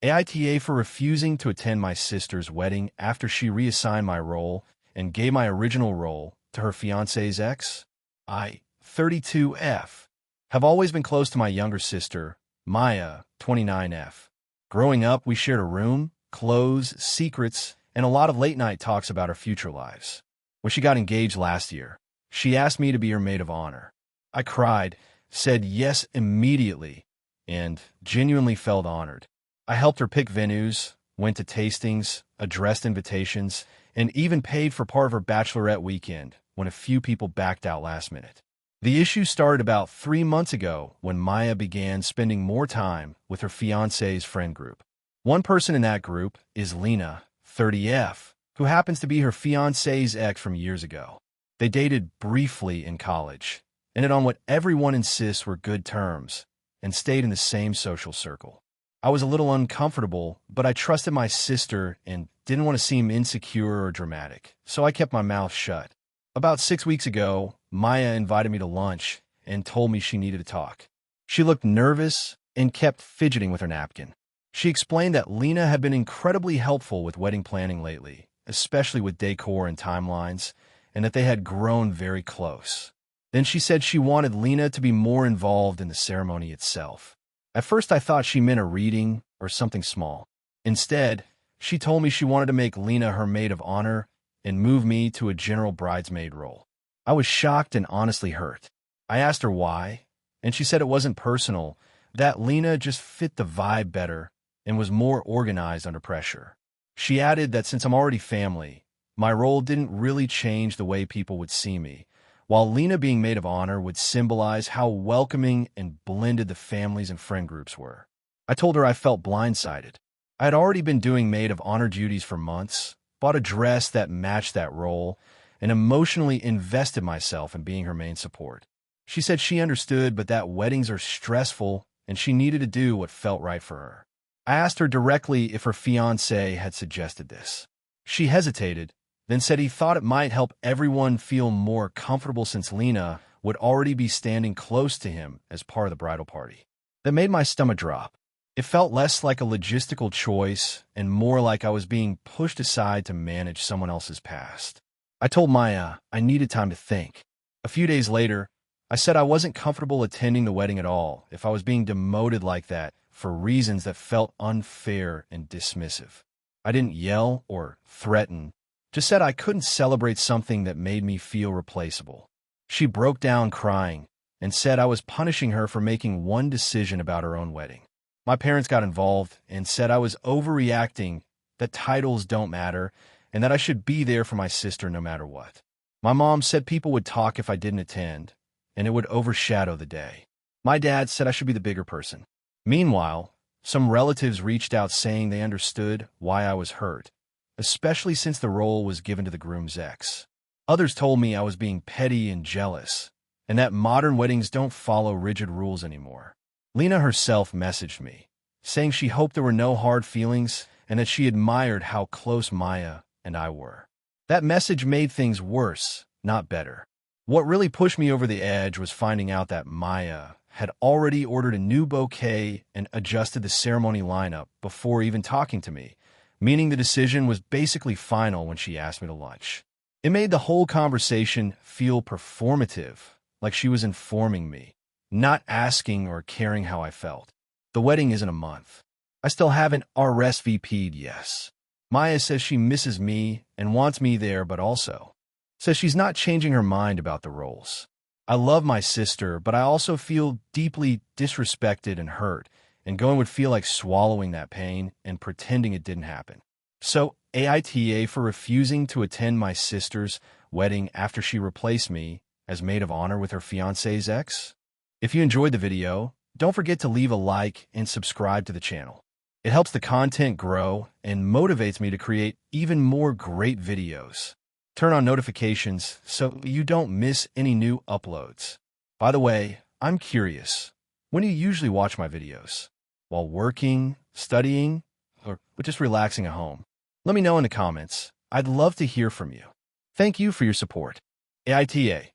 AITA for refusing to attend my sister's wedding after she reassigned my role and gave my original role to her fiancé's ex. I, 32F, have always been close to my younger sister, Maya, 29F. Growing up, we shared a room, clothes, secrets, and a lot of late-night talks about our future lives. When she got engaged last year, she asked me to be her maid of honor. I cried, said yes immediately, and genuinely felt honored. I helped her pick venues, went to tastings, addressed invitations, and even paid for part of her bachelorette weekend when a few people backed out last minute. The issue started about 3 months ago when Maya began spending more time with her fiancé's friend group. One person in that group is Lena, 30F, who happens to be her fiancé's ex from years ago. They dated briefly in college, ended on what everyone insists were good terms, and stayed in the same social circle. I was a little uncomfortable, but I trusted my sister and didn't want to seem insecure or dramatic, so I kept my mouth shut. About 6 weeks ago, Maya invited me to lunch and told me she needed to talk. She looked nervous and kept fidgeting with her napkin. She explained that Lena had been incredibly helpful with wedding planning lately, especially with decor and timelines, and that they had grown very close. Then she said she wanted Lena to be more involved in the ceremony itself. At first, I thought she meant a reading or something small. Instead, she told me she wanted to make Lena her maid of honor and move me to a general bridesmaid role. I was shocked and honestly hurt. I asked her why, and she said it wasn't personal, that Lena just fit the vibe better and was more organized under pressure. She added that since I'm already family, my role didn't really change the way people would see me, while Lena being maid of honor would symbolize how welcoming and blended the families and friend groups were. I told her I felt blindsided. I had already been doing maid of honor duties for months, bought a dress that matched that role, and emotionally invested myself in being her main support. She said she understood, but that weddings are stressful and she needed to do what felt right for her. I asked her directly if her fiancé had suggested this. She hesitated, then said he thought it might help everyone feel more comfortable since Lena would already be standing close to him as part of the bridal party. That made my stomach drop. It felt less like a logistical choice and more like I was being pushed aside to manage someone else's past. I told Maya I needed time to think. A few days later, I said I wasn't comfortable attending the wedding at all if I was being demoted like that for reasons that felt unfair and dismissive. I didn't yell or threaten, just said I couldn't celebrate something that made me feel replaceable. She broke down crying and said I was punishing her for making one decision about her own wedding. My parents got involved and said I was overreacting, that titles don't matter, and that I should be there for my sister no matter what. My mom said people would talk if I didn't attend, and it would overshadow the day. My dad said I should be the bigger person. Meanwhile, some relatives reached out saying they understood why I was hurt, especially since the role was given to the groom's ex. Others told me I was being petty and jealous, and that modern weddings don't follow rigid rules anymore. Lena herself messaged me, saying she hoped there were no hard feelings and that she admired how close Maya and I were. That message made things worse, not better. What really pushed me over the edge was finding out that Maya had already ordered a new bouquet and adjusted the ceremony lineup before even talking to me, meaning the decision was basically final when she asked me to lunch. It made the whole conversation feel performative, like she was informing me, not asking or caring how I felt. The wedding isn't a month. I still haven't RSVP'd, yes. Maya says she misses me and wants me there, but also says she's not changing her mind about the roles. I love my sister, but I also feel deeply disrespected and hurt, and going would feel like swallowing that pain and pretending it didn't happen. So, AITA for refusing to attend my sister's wedding after she replaced me as maid of honor with her fiancé's ex? If you enjoyed the video, don't forget to leave a like and subscribe to the channel. It helps the content grow and motivates me to create even more great videos. Turn on notifications so you don't miss any new uploads. By the way, I'm curious, when do you usually watch my videos? While working, studying, or just relaxing at home? Let me know in the comments. I'd love to hear from you. Thank you for your support. AITA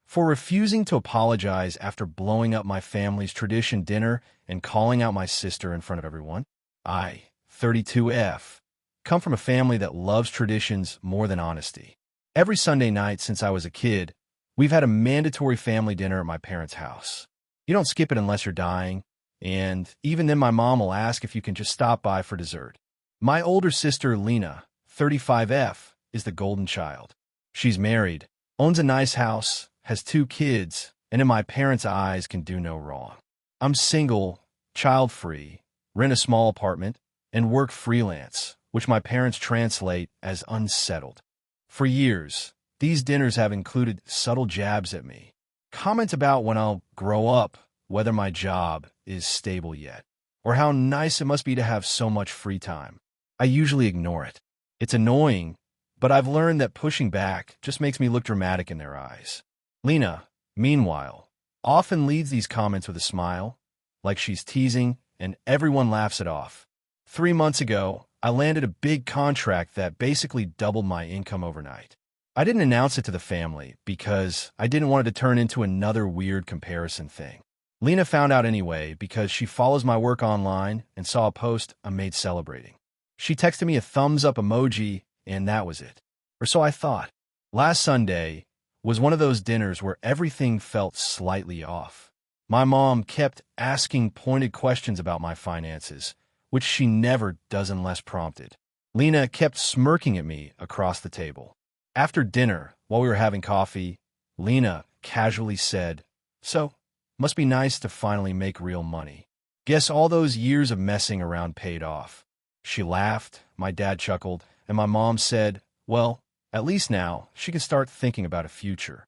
for refusing to apologize after blowing up my family's tradition dinner and calling out my sister in front of everyone. I, 32F, come from a family that loves traditions more than honesty. Every Sunday night since I was a kid, we've had a mandatory family dinner at my parents' house. You don't skip it unless you're dying, and even then my mom will ask if you can just stop by for dessert. My older sister, Lena, 35F, is the golden child. She's married, owns a nice house, has 2 kids, and in my parents' eyes can do no wrong. I'm single, child-free, rent a small apartment, and work freelance, which my parents translate as unsettled. For years, these dinners have included subtle jabs at me, comments about when I'll grow up, whether my job is stable yet, or how nice it must be to have so much free time. I usually ignore it. It's annoying, but I've learned that pushing back just makes me look dramatic in their eyes. Lena, meanwhile, often leads these comments with a smile, like she's teasing, and everyone laughs it off. 3 months ago, I landed a big contract that basically doubled my income overnight. I didn't announce it to the family because I didn't want it to turn into another weird comparison thing. Lena found out anyway because she follows my work online and saw a post I made celebrating. She texted me a thumbs-up emoji, and that was it. Or so I thought. Last Sunday was one of those dinners where everything felt slightly off. My mom kept asking pointed questions about my finances, which she never does unless prompted. Lena kept smirking at me across the table. After dinner, while we were having coffee, Lena casually said, "So, must be nice to finally make real money. Guess all those years of messing around paid off." She laughed, my dad chuckled, and my mom said, "Well, at least now she can start thinking about a future."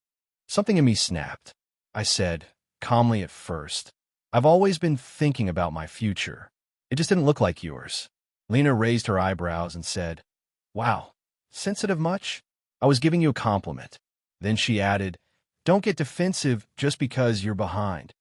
Something in me snapped. I said, calmly at first, "I've always been thinking about my future. It just didn't look like yours." Lena raised her eyebrows and said, "Wow, sensitive much? I was giving you a compliment." Then she added, "Don't get defensive just because you're behind."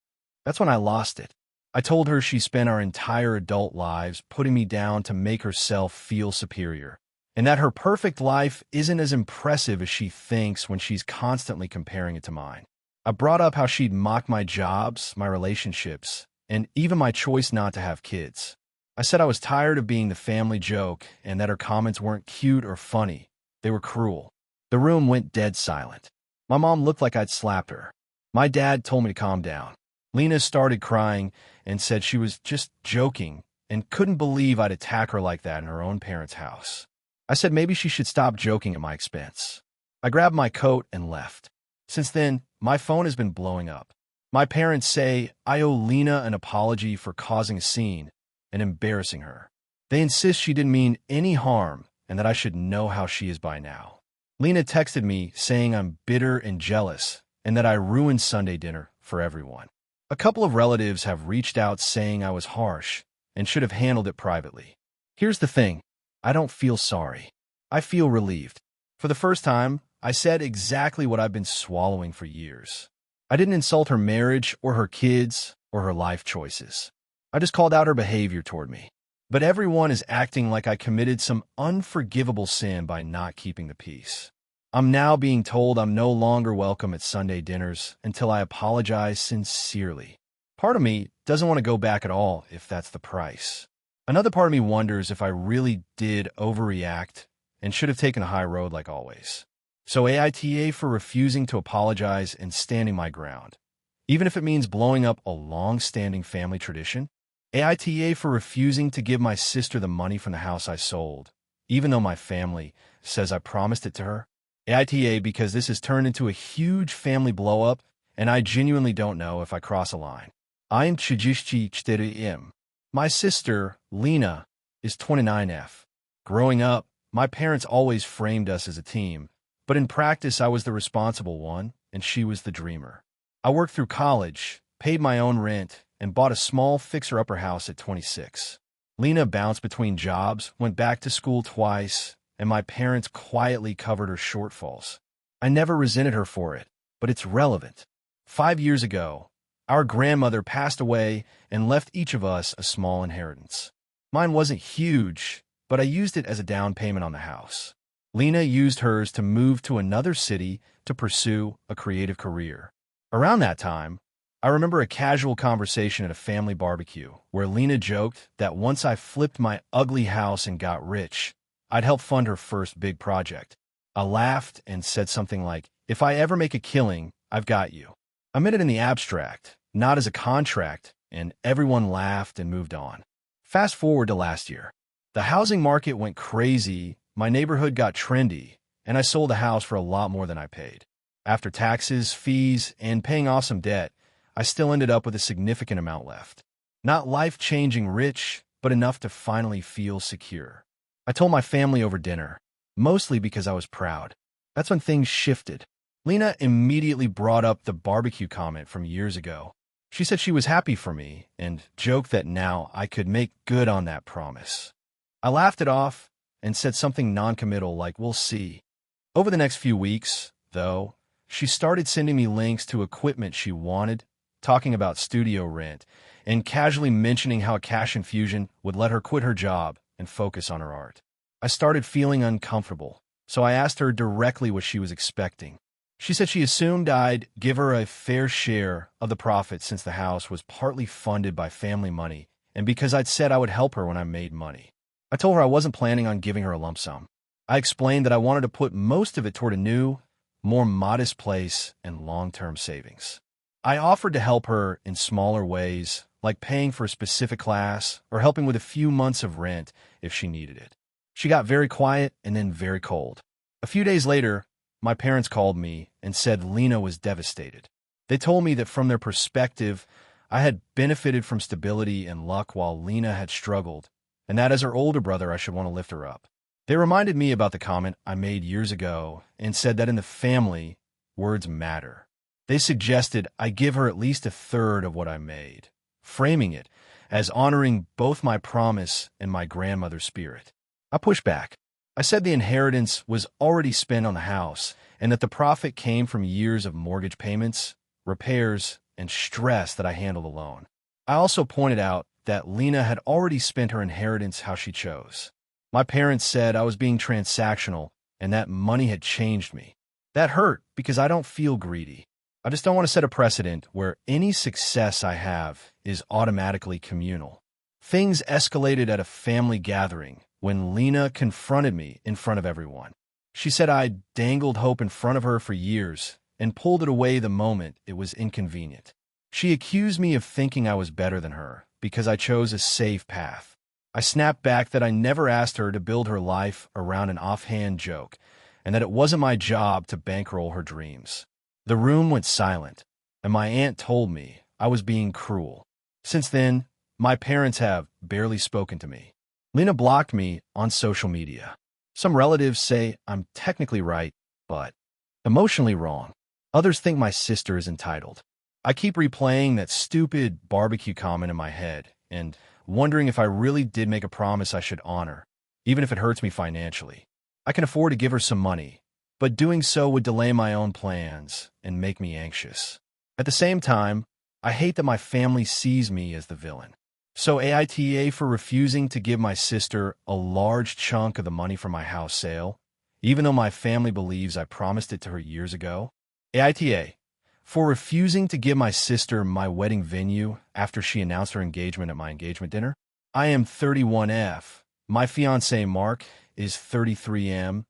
That's when I lost it. I told her she spent our entire adult lives putting me down to make herself feel superior, and that her perfect life isn't as impressive as she thinks when she's constantly comparing it to mine. I brought up how she'd mocked my jobs, my relationships, and even my choice not to have kids. I said I was tired of being the family joke and that her comments weren't cute or funny. They were cruel. The room went dead silent. My mom looked like I'd slapped her. My dad told me to calm down. Lena started crying and said she was just joking and couldn't believe I'd attack her like that in her own parents' house. I said maybe she should stop joking at my expense. I grabbed my coat and left. Since then, my phone has been blowing up. My parents say I owe Lena an apology for causing a scene and embarrassing her. They insist she didn't mean any harm and that I should know how she is by now. Lena texted me saying I'm bitter and jealous and that I ruined Sunday dinner for everyone. A couple of relatives have reached out saying I was harsh and should have handled it privately. Here's the thing. I don't feel sorry. I feel relieved. For the first time, I said exactly what I've been swallowing for years. I didn't insult her marriage or her kids or her life choices. I just called out her behavior toward me. But everyone is acting like I committed some unforgivable sin by not keeping the peace. I'm now being told I'm no longer welcome at Sunday dinners until I apologize sincerely. Part of me doesn't want to go back at all if that's the price. Another part of me wonders if I really did overreact and should have taken a high road like always. So AITA for refusing to apologize and standing my ground, even if it means blowing up a long-standing family tradition. AITA for refusing to give my sister the money from the house I sold, even though my family says I promised it to her. AITA because this has turned into a huge family blow-up, and I genuinely don't know if I cross a line. I'm 34M. My sister, Lena, is 29F. Growing up, my parents always framed us as a team, but in practice I was the responsible one, and she was the dreamer. I worked through college, paid my own rent, and bought a small fixer-upper house at 26. Lena bounced between jobs, went back to school twice, and my parents quietly covered her shortfalls. I never resented her for it, but it's relevant. 5 years ago, our grandmother passed away and left each of us a small inheritance. Mine wasn't huge, but I used it as a down payment on the house. Lena used hers to move to another city to pursue a creative career. Around that time, I remember a casual conversation at a family barbecue where Lena joked that once I flipped my ugly house and got rich, I'd help fund her first big project. I laughed and said something like, "If I ever make a killing, I've got you." I meant it in the abstract, not as a contract, and everyone laughed and moved on. Fast forward to last year. The housing market went crazy, my neighborhood got trendy, and I sold a house for a lot more than I paid. After taxes, fees, and paying off some debt, I still ended up with a significant amount left. Not life-changing rich, but enough to finally feel secure. I told my family over dinner, mostly because I was proud. That's when things shifted. Lena immediately brought up the barbecue comment from years ago. She said she was happy for me and joked that now I could make good on that promise. I laughed it off and said something non-committal like, "We'll see." Over the next few weeks, though, she started sending me links to equipment she wanted, talking about studio rent, and casually mentioning how a cash infusion would let her quit her job and focus on her art. I started feeling uncomfortable, so I asked her directly what she was expecting. She said she assumed I'd give her a fair share of the profits since the house was partly funded by family money and because I'd said I would help her when I made money. I told her I wasn't planning on giving her a lump sum. I explained that I wanted to put most of it toward a new, more modest place and long-term savings. I offered to help her in smaller ways, like paying for a specific class or helping with a few months of rent if she needed it. She got very quiet and then very cold. A few days later, my parents called me and said Lena was devastated. They told me that from their perspective, I had benefited from stability and luck while Lena had struggled, and that as her older brother, I should want to lift her up. They reminded me about the comment I made years ago and said that in the family, words matter. They suggested I give her at least a third of what I made, framing it as honoring both my promise and my grandmother's spirit. I pushed back. I said the inheritance was already spent on the house and that the profit came from years of mortgage payments, repairs, and stress that I handled alone. I also pointed out that Lena had already spent her inheritance how she chose. My parents said I was being transactional and that money had changed me. That hurt because I don't feel greedy. I just don't want to set a precedent where any success I have is automatically communal. Things escalated at a family gathering when Lena confronted me in front of everyone. She said I'd dangled hope in front of her for years and pulled it away the moment it was inconvenient. She accused me of thinking I was better than her because I chose a safe path. I snapped back that I never asked her to build her life around an offhand joke and that it wasn't my job to bankroll her dreams. The room went silent, and my aunt told me I was being cruel. Since then, my parents have barely spoken to me. Lena blocked me on social media. Some relatives say I'm technically right, but emotionally wrong. Others think my sister is entitled. I keep replaying that stupid barbecue comment in my head and wondering if I really did make a promise I should honor, even if it hurts me financially. I can afford to give her some money, but doing so would delay my own plans and make me anxious. At the same time, I hate that my family sees me as the villain. So AITA for refusing to give my sister a large chunk of the money from my house sale, even though my family believes I promised it to her years ago. AITA for refusing to give my sister my wedding venue after she announced her engagement at my engagement dinner. I am 31F. My fiance Mark is 33M.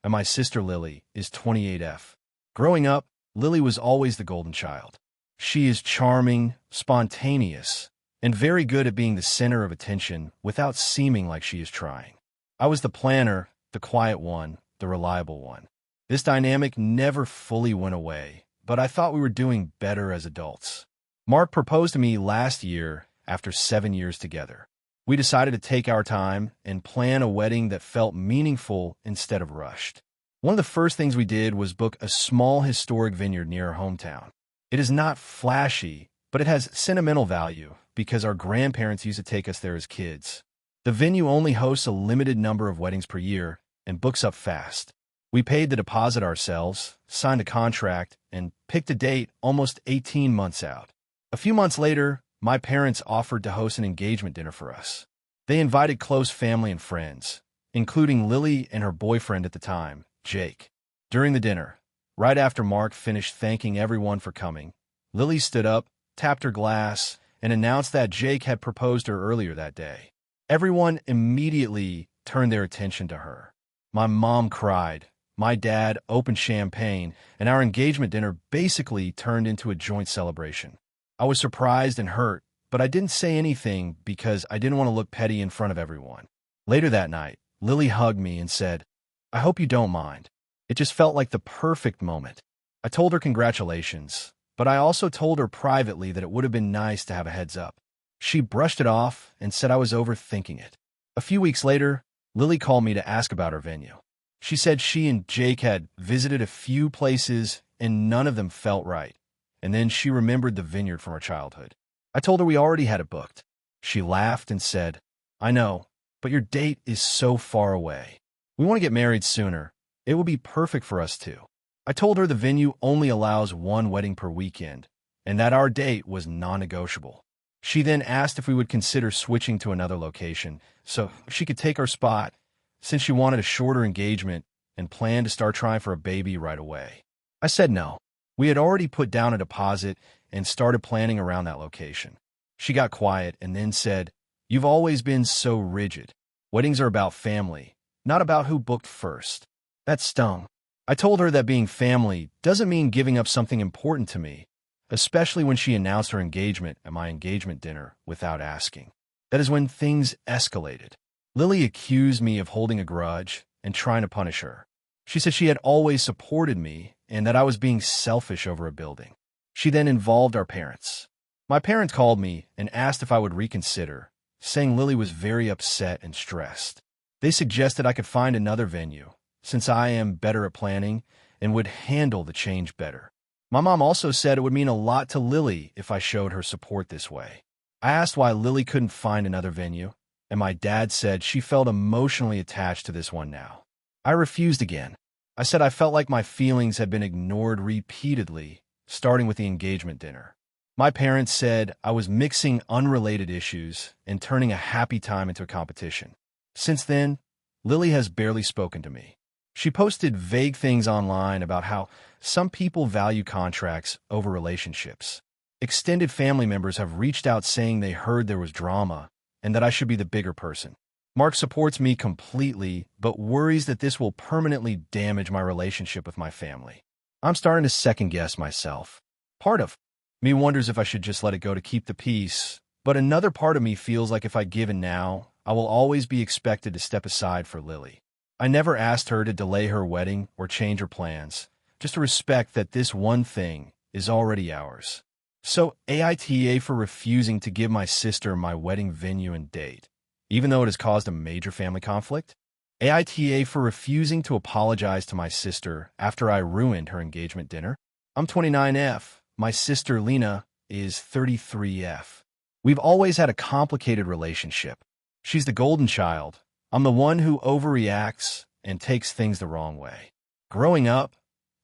And my sister Lily is 28F. Growing up, Lily was always the golden child. She is charming, spontaneous, and very good at being the center of attention without seeming like she is trying. I was the planner, the quiet one, the reliable one. This dynamic never fully went away, but I thought we were doing better as adults. Mark proposed to me last year after 7 years together. We decided to take our time and plan a wedding that felt meaningful instead of rushed. One of the first things we did was book a small historic vineyard near our hometown. It is not flashy, but it has sentimental value because our grandparents used to take us there as kids. The venue only hosts a limited number of weddings per year and books up fast. We paid the deposit ourselves, signed a contract, and picked a date almost 18 months out. A few months later, my parents offered to host an engagement dinner for us. They invited close family and friends, including Lily and her boyfriend at the time, Jake. During the dinner, right after Mark finished thanking everyone for coming, Lily stood up tapped her glass, and announced that Jake had proposed to her earlier that day. Everyone immediately turned their attention to her. My mom cried, my dad opened champagne, and our engagement dinner basically turned into a joint celebration. I was surprised and hurt, but I didn't say anything because I didn't want to look petty in front of everyone. Later that night, Lily hugged me and said, "I hope you don't mind. It just felt like the perfect moment." I told her congratulations, but I also told her privately that it would have been nice to have a heads up. She brushed it off and said I was overthinking it. A few weeks later, Lily called me to ask about her venue. She said she and Jake had visited a few places and none of them felt right, and then she remembered the vineyard from her childhood. I told her we already had it booked. She laughed and said, "I know, but your date is so far away. We want to get married sooner. It will be perfect for us too." I told her the venue only allows one wedding per weekend, and that our date was non-negotiable. She then asked if we would consider switching to another location so she could take our spot, since she wanted a shorter engagement and planned to start trying for a baby right away. I said no. We had already put down a deposit and started planning around that location. She got quiet and then said, "You've always been so rigid. Weddings are about family, not about who booked first." That stung. I told her that being family doesn't mean giving up something important to me, especially when she announced her engagement at my engagement dinner without asking. That is when things escalated. Lily accused me of holding a grudge and trying to punish her. She said she had always supported me and that I was being selfish over a building. She then involved our parents. My parents called me and asked if I would reconsider, saying Lily was very upset and stressed. They suggested I could find another venue, since I am better at planning and would handle the change better. My mom also said it would mean a lot to Lily if I showed her support this way. I asked why Lily couldn't find another venue, and my dad said she felt emotionally attached to this one now. I refused again. I said I felt like my feelings had been ignored repeatedly, starting with the engagement dinner. My parents said I was mixing unrelated issues and turning a happy time into a competition. Since then, Lily has barely spoken to me. She posted vague things online about how some people value contracts over relationships. Extended family members have reached out saying they heard there was drama and that I should be the bigger person. Mark supports me completely, but worries that this will permanently damage my relationship with my family. I'm starting to second-guess myself. Part of me wonders if I should just let it go to keep the peace, but another part of me feels like if I give in now, I will always be expected to step aside for Lily. I never asked her to delay her wedding or change her plans, just to respect that this one thing is already ours. So, AITA for refusing to give my sister my wedding venue and date, even though it has caused a major family conflict. AITA for refusing to apologize to my sister after I ruined her engagement dinner. I'm 29F. My sister Lena is 33F. We've always had a complicated relationship. She's the golden child. I'm the one who overreacts and takes things the wrong way. Growing up,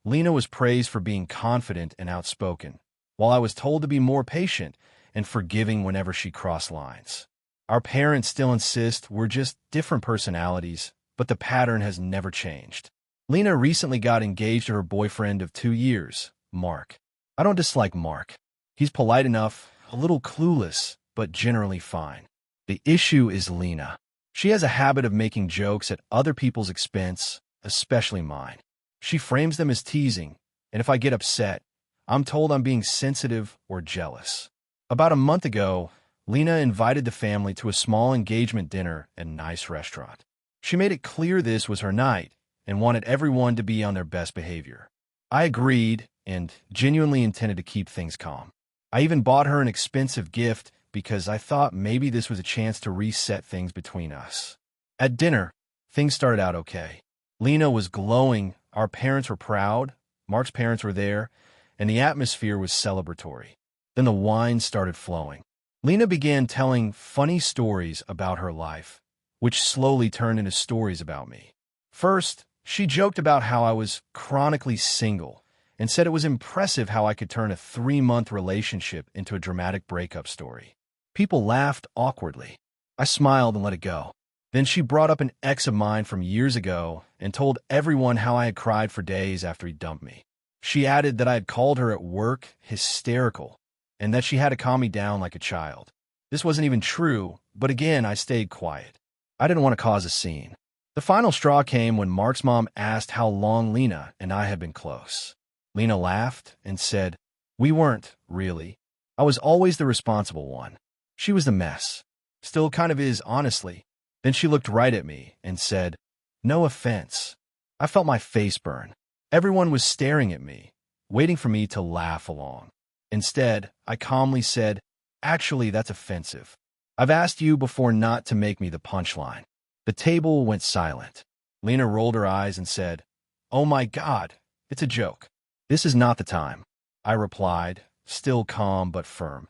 Lena was praised for being confident and outspoken, while I was told to be more patient and forgiving whenever she crossed lines. Our parents still insist we're just different personalities, but the pattern has never changed. Lena recently got engaged to her boyfriend of 2 years, Mark. I don't dislike Mark. He's polite enough, a little clueless, but generally fine. The issue is Lena. She has a habit of making jokes at other people's expense, especially mine. She frames them as teasing, and if I get upset, I'm told I'm being sensitive or jealous. About a month ago, Lena invited the family to a small engagement dinner at a nice restaurant. She made it clear this was her night and wanted everyone to be on their best behavior. I agreed and genuinely intended to keep things calm. I even bought her an expensive gift because I thought maybe this was a chance to reset things between us. At dinner, things started out okay. Lena was glowing, our parents were proud, Mark's parents were there, and the atmosphere was celebratory. Then the wine started flowing. Lena began telling funny stories about her life, which slowly turned into stories about me. First, she joked about how I was chronically single and said it was impressive how I could turn a 3-month relationship into a dramatic breakup story. People laughed awkwardly. I smiled and let it go. Then she brought up an ex of mine from years ago and told everyone how I had cried for days after he dumped me. She added that I had called her at work hysterical and that she had to calm me down like a child. This wasn't even true, but again, I stayed quiet. I didn't want to cause a scene. The final straw came when Mark's mom asked how long Lena and I had been close. Lena laughed and said, "We weren't, really. I was always the responsible one. She was the mess. Still kind of is, honestly." Then she looked right at me and said, "No offense." I felt my face burn. Everyone was staring at me, waiting for me to laugh along. Instead, I calmly said, "Actually, that's offensive. I've asked you before not to make me the punchline." The table went silent. Lena rolled her eyes and said, "Oh my God, it's a joke." "This is not the time," I replied, still calm but firm.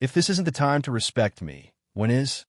"If this isn't the time to respect me, when is?"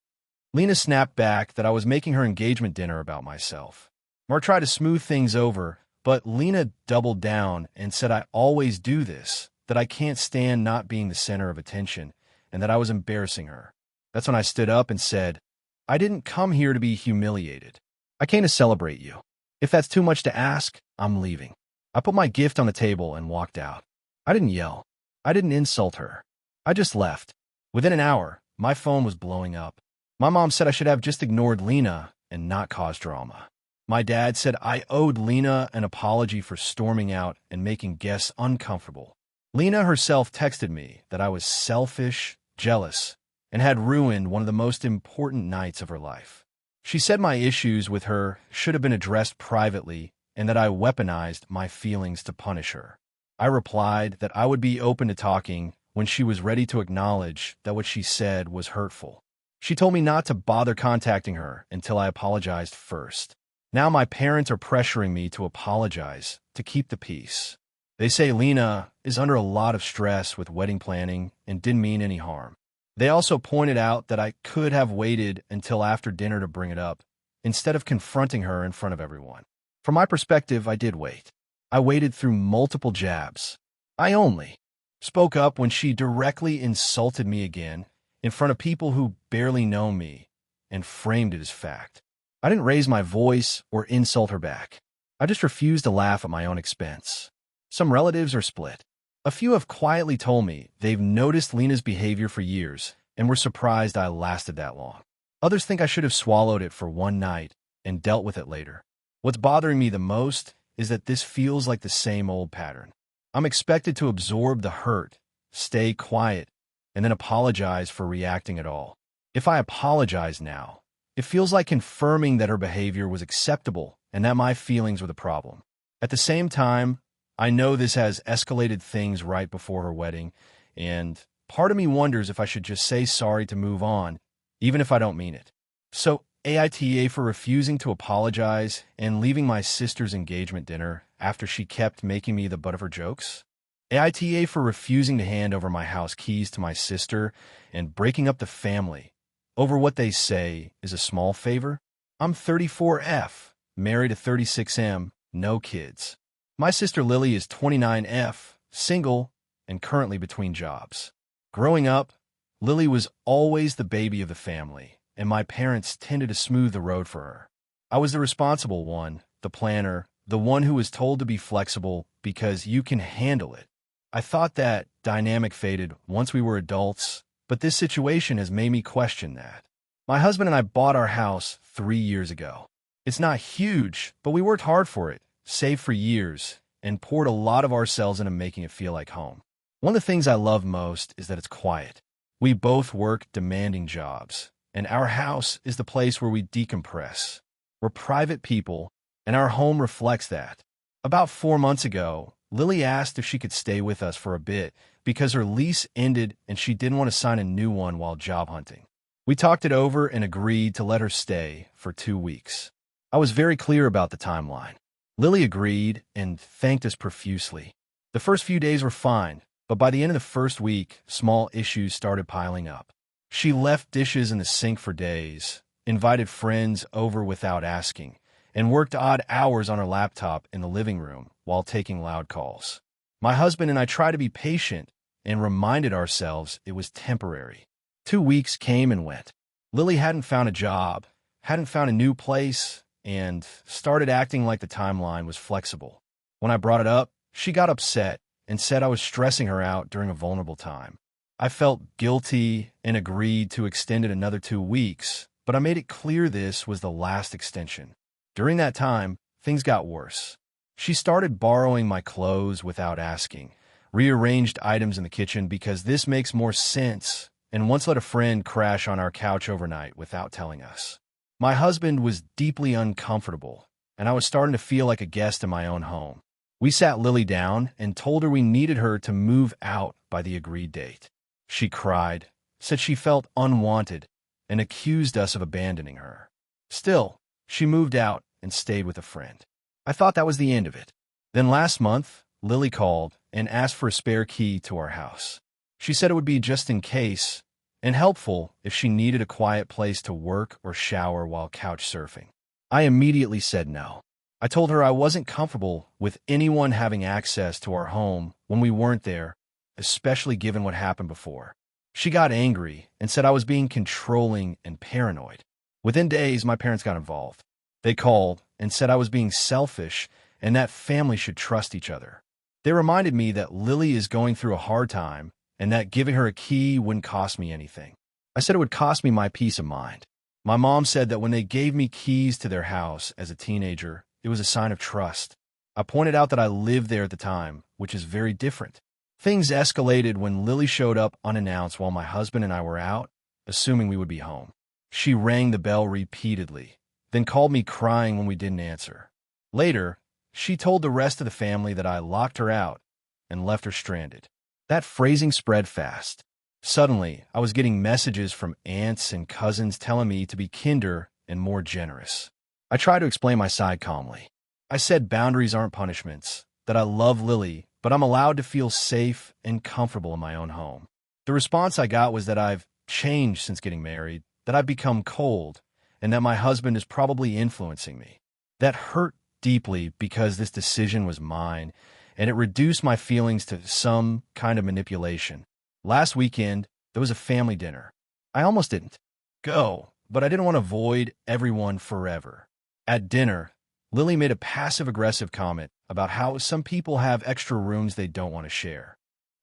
Lena snapped back that I was making her engagement dinner about myself. Mark tried to smooth things over, but Lena doubled down and said I always do this, that I can't stand not being the center of attention, and that I was embarrassing her. That's when I stood up and said, "I didn't come here to be humiliated. I came to celebrate you. If that's too much to ask, I'm leaving." I put my gift on the table and walked out. I didn't yell. I didn't insult her. I just left. Within an hour, my phone was blowing up. My mom said I should have just ignored Lena and not caused drama. My dad said I owed Lena an apology for storming out and making guests uncomfortable. Lena herself texted me that I was selfish, jealous, and had ruined one of the most important nights of her life. She said my issues with her should have been addressed privately and that I weaponized my feelings to punish her. I replied that I would be open to talking when she was ready to acknowledge that what she said was hurtful. She told me not to bother contacting her until I apologized first. Now my parents are pressuring me to apologize to keep the peace. They say Lena is under a lot of stress with wedding planning and didn't mean any harm. They also pointed out that I could have waited until after dinner to bring it up, instead of confronting her in front of everyone. From my perspective, I did wait. I waited through multiple jabs. I only spoke up when she directly insulted me again in front of people who barely know me and framed it as fact. I didn't raise my voice or insult her back. I just refused to laugh at my own expense. Some relatives are split. A few have quietly told me they've noticed Lena's behavior for years and were surprised I lasted that long. Others think I should have swallowed it for one night and dealt with it later. What's bothering me the most is that this feels like the same old pattern. I'm expected to absorb the hurt, stay quiet, and then apologize for reacting at all. If I apologize now, it feels like confirming that her behavior was acceptable and that my feelings were the problem. At the same time, I know this has escalated things right before her wedding, and part of me wonders if I should just say sorry to move on, even if I don't mean it. So, AITA for refusing to apologize and leaving my sister's engagement dinner after she kept making me the butt of her jokes? AITA for refusing to hand over my house keys to my sister and breaking up the family over what they say is a small favor? I'm 34F, married to 36M, no kids. My sister Lily is 29F, single, and currently between jobs. Growing up, Lily was always the baby of the family, and my parents tended to smooth the road for her. I was the responsible one, the planner, the one who was told to be flexible because you can handle it. I thought that dynamic faded once we were adults, but this situation has made me question that. My husband and I bought our house 3 years ago. It's not huge, but we worked hard for it, saved for years, and poured a lot of ourselves into making it feel like home. One of the things I love most is that it's quiet. We both work demanding jobs, and our house is the place where we decompress. We're private people, and our home reflects that. About 4 months ago, Lily asked if she could stay with us for a bit because her lease ended and she didn't want to sign a new one while job hunting. We talked it over and agreed to let her stay for 2 weeks. I was very clear about the timeline. Lily agreed and thanked us profusely. The first few days were fine, but by the end of the first week, small issues started piling up. She left dishes in the sink for days, invited friends over without asking, and worked odd hours on her laptop in the living room while taking loud calls. My husband and I tried to be patient and reminded ourselves it was temporary. 2 weeks came and went. Lily hadn't found a job, hadn't found a new place, and started acting like the timeline was flexible. When I brought it up, she got upset and said I was stressing her out during a vulnerable time. I felt guilty and agreed to extend it another 2 weeks, but I made it clear this was the last extension. During that time, things got worse. She started borrowing my clothes without asking, rearranged items in the kitchen because this makes more sense, and once let a friend crash on our couch overnight without telling us. My husband was deeply uncomfortable, and I was starting to feel like a guest in my own home. We sat Lily down and told her we needed her to move out by the agreed date. She cried, said she felt unwanted, and accused us of abandoning her. Still, she moved out and stayed with a friend. I thought that was the end of it. Then last month, Lily called and asked for a spare key to our house. She said it would be just in case and helpful if she needed a quiet place to work or shower while couch surfing. I immediately said no. I told her I wasn't comfortable with anyone having access to our home when we weren't there, especially given what happened before. She got angry and said I was being controlling and paranoid. Within days, my parents got involved. They called and said I was being selfish and that families should trust each other. They reminded me that Lily is going through a hard time and that giving her a key wouldn't cost me anything. I said it would cost me my peace of mind. My mom said that when they gave me keys to their house as a teenager, it was a sign of trust. I pointed out that I lived there at the time, which is very different. Things escalated when Lily showed up unannounced while my husband and I were out, assuming we would be home. She rang the bell repeatedly, then called me crying when we didn't answer. Later, she told the rest of the family that I locked her out and left her stranded. That phrasing spread fast. Suddenly, I was getting messages from aunts and cousins telling me to be kinder and more generous. I tried to explain my side calmly. I said boundaries aren't punishments, that I love Lily, but I'm allowed to feel safe and comfortable in my own home. The response I got was that I've changed since getting married, that I've become cold, and that my husband is probably influencing me. That hurt deeply because this decision was mine, and it reduced my feelings to some kind of manipulation. Last weekend, there was a family dinner. I almost didn't go, but I didn't want to avoid everyone forever. At dinner, Lily made a passive-aggressive comment about how some people have extra rooms they don't want to share.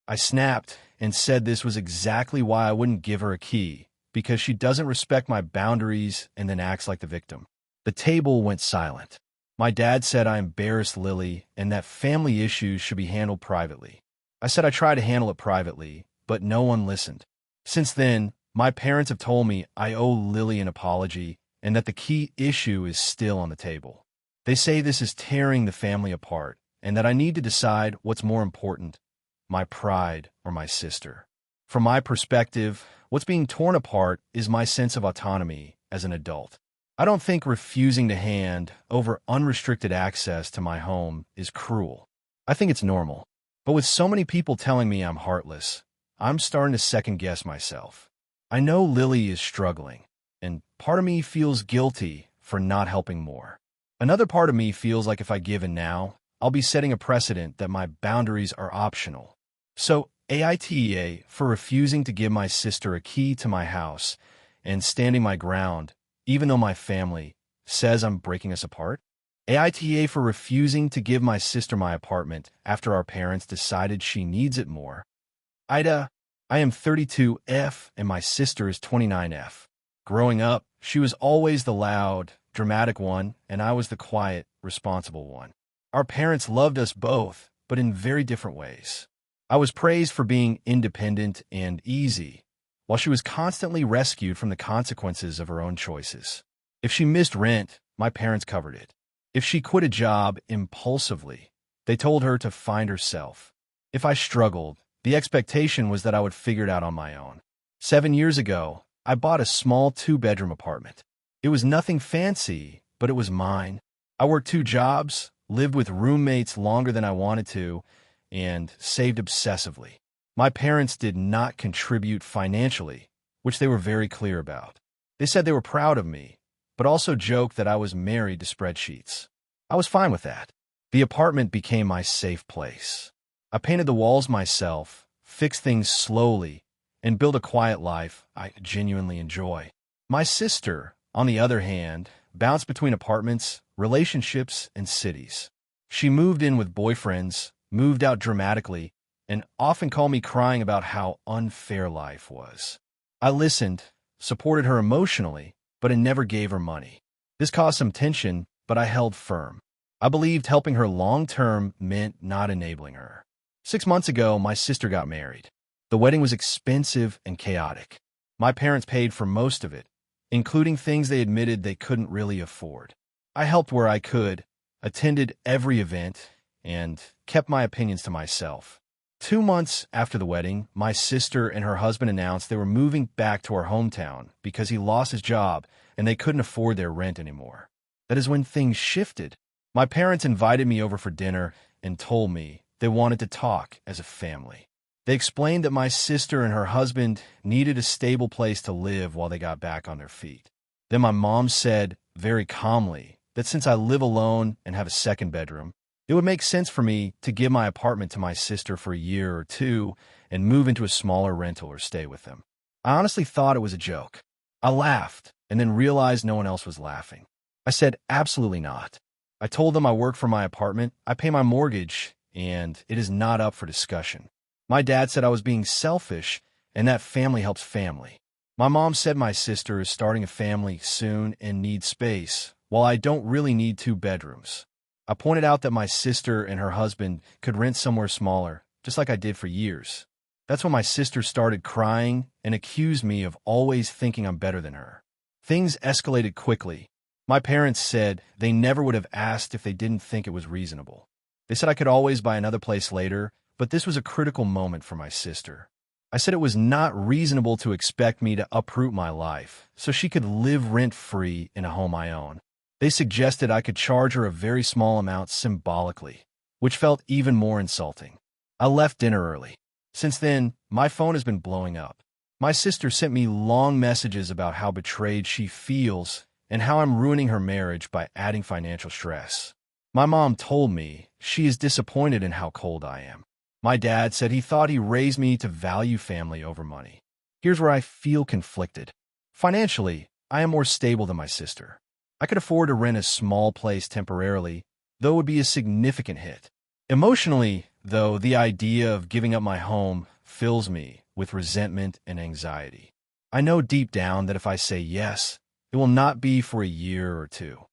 I snapped and said this was exactly why I wouldn't give her a key, because she doesn't respect my boundaries and then acts like the victim. The table went silent. My dad said I embarrassed Lily and that family issues should be handled privately. I said I tried to handle it privately, but no one listened. Since then, my parents have told me I owe Lily an apology and that the key issue is still on the table. They say this is tearing the family apart and that I need to decide what's more important, my pride or my sister. From my perspective, what's being torn apart is my sense of autonomy as an adult. I don't think refusing to hand over unrestricted access to my home is cruel. I think it's normal. But with so many people telling me I'm heartless, I'm starting to second-guess myself. I know Lily is struggling, and part of me feels guilty for not helping more. Another part of me feels like if I give in now, I'll be setting a precedent that my boundaries are optional. So, AITA for refusing to give my sister a key to my house and standing my ground, even though my family says I'm breaking us apart. AITA for refusing to give my sister my apartment after our parents decided she needs it more. AITA, I am 32F and my sister is 29F. Growing up, she was always the loud, dramatic one, and I was the quiet, responsible one. Our parents loved us both, but in very different ways. I was praised for being independent and easy, while she was constantly rescued from the consequences of her own choices. If she missed rent, my parents covered it. If she quit a job impulsively, they told her to find herself. If I struggled, the expectation was that I would figure it out on my own. 7 years ago, I bought a small 2-bedroom apartment. It was nothing fancy, but it was mine. I worked 2 jobs, lived with roommates longer than I wanted to, and saved obsessively. My parents did not contribute financially, which they were very clear about. They said they were proud of me, but also joked that I was married to spreadsheets. I was fine with that. The apartment became my safe place. I painted the walls myself, fixed things slowly, and built a quiet life I genuinely enjoy. My sister, on the other hand, bounced between apartments, relationships, and cities. She moved in with boyfriends, moved out dramatically, and often called me crying about how unfair life was. I listened, supported her emotionally, but I never gave her money. This caused some tension, but I held firm. I believed helping her long-term meant not enabling her. 6 months ago, my sister got married. The wedding was expensive and chaotic. My parents paid for most of it, including things they admitted they couldn't really afford. I helped where I could, attended every event, and kept my opinions to myself. 2 months after the wedding, my sister and her husband announced they were moving back to our hometown because he lost his job and they couldn't afford their rent anymore. That is when things shifted. My parents invited me over for dinner and told me they wanted to talk as a family. They explained that my sister and her husband needed a stable place to live while they got back on their feet. Then my mom said, very calmly, that since I live alone and have a second bedroom, it would make sense for me to give my apartment to my sister for a year or two and move into a smaller rental or stay with them. I honestly thought it was a joke. I laughed and then realized no one else was laughing. I said, absolutely not. I told them I work for my apartment, I pay my mortgage, and it is not up for discussion. My dad said I was being selfish and that family helps family. My mom said my sister is starting a family soon and needs space, while I don't really need 2 bedrooms. I pointed out that my sister and her husband could rent somewhere smaller, just like I did for years. That's when my sister started crying and accused me of always thinking I'm better than her. Things escalated quickly. My parents said they never would have asked if they didn't think it was reasonable. They said I could always buy another place later, but this was a critical moment for my sister. I said it was not reasonable to expect me to uproot my life so she could live rent-free in a home I own. They suggested I could charge her a very small amount symbolically, which felt even more insulting. I left dinner early. Since then, my phone has been blowing up. My sister sent me long messages about how betrayed she feels and how I'm ruining her marriage by adding financial stress. My mom told me she is disappointed in how cold I am. My dad said he thought he raised me to value family over money. Here's where I feel conflicted. Financially, I am more stable than my sister. I could afford to rent a small place temporarily, though it would be a significant hit. Emotionally, though, the idea of giving up my home fills me with resentment and anxiety. I know deep down that if I say yes, it will not be for a year or two.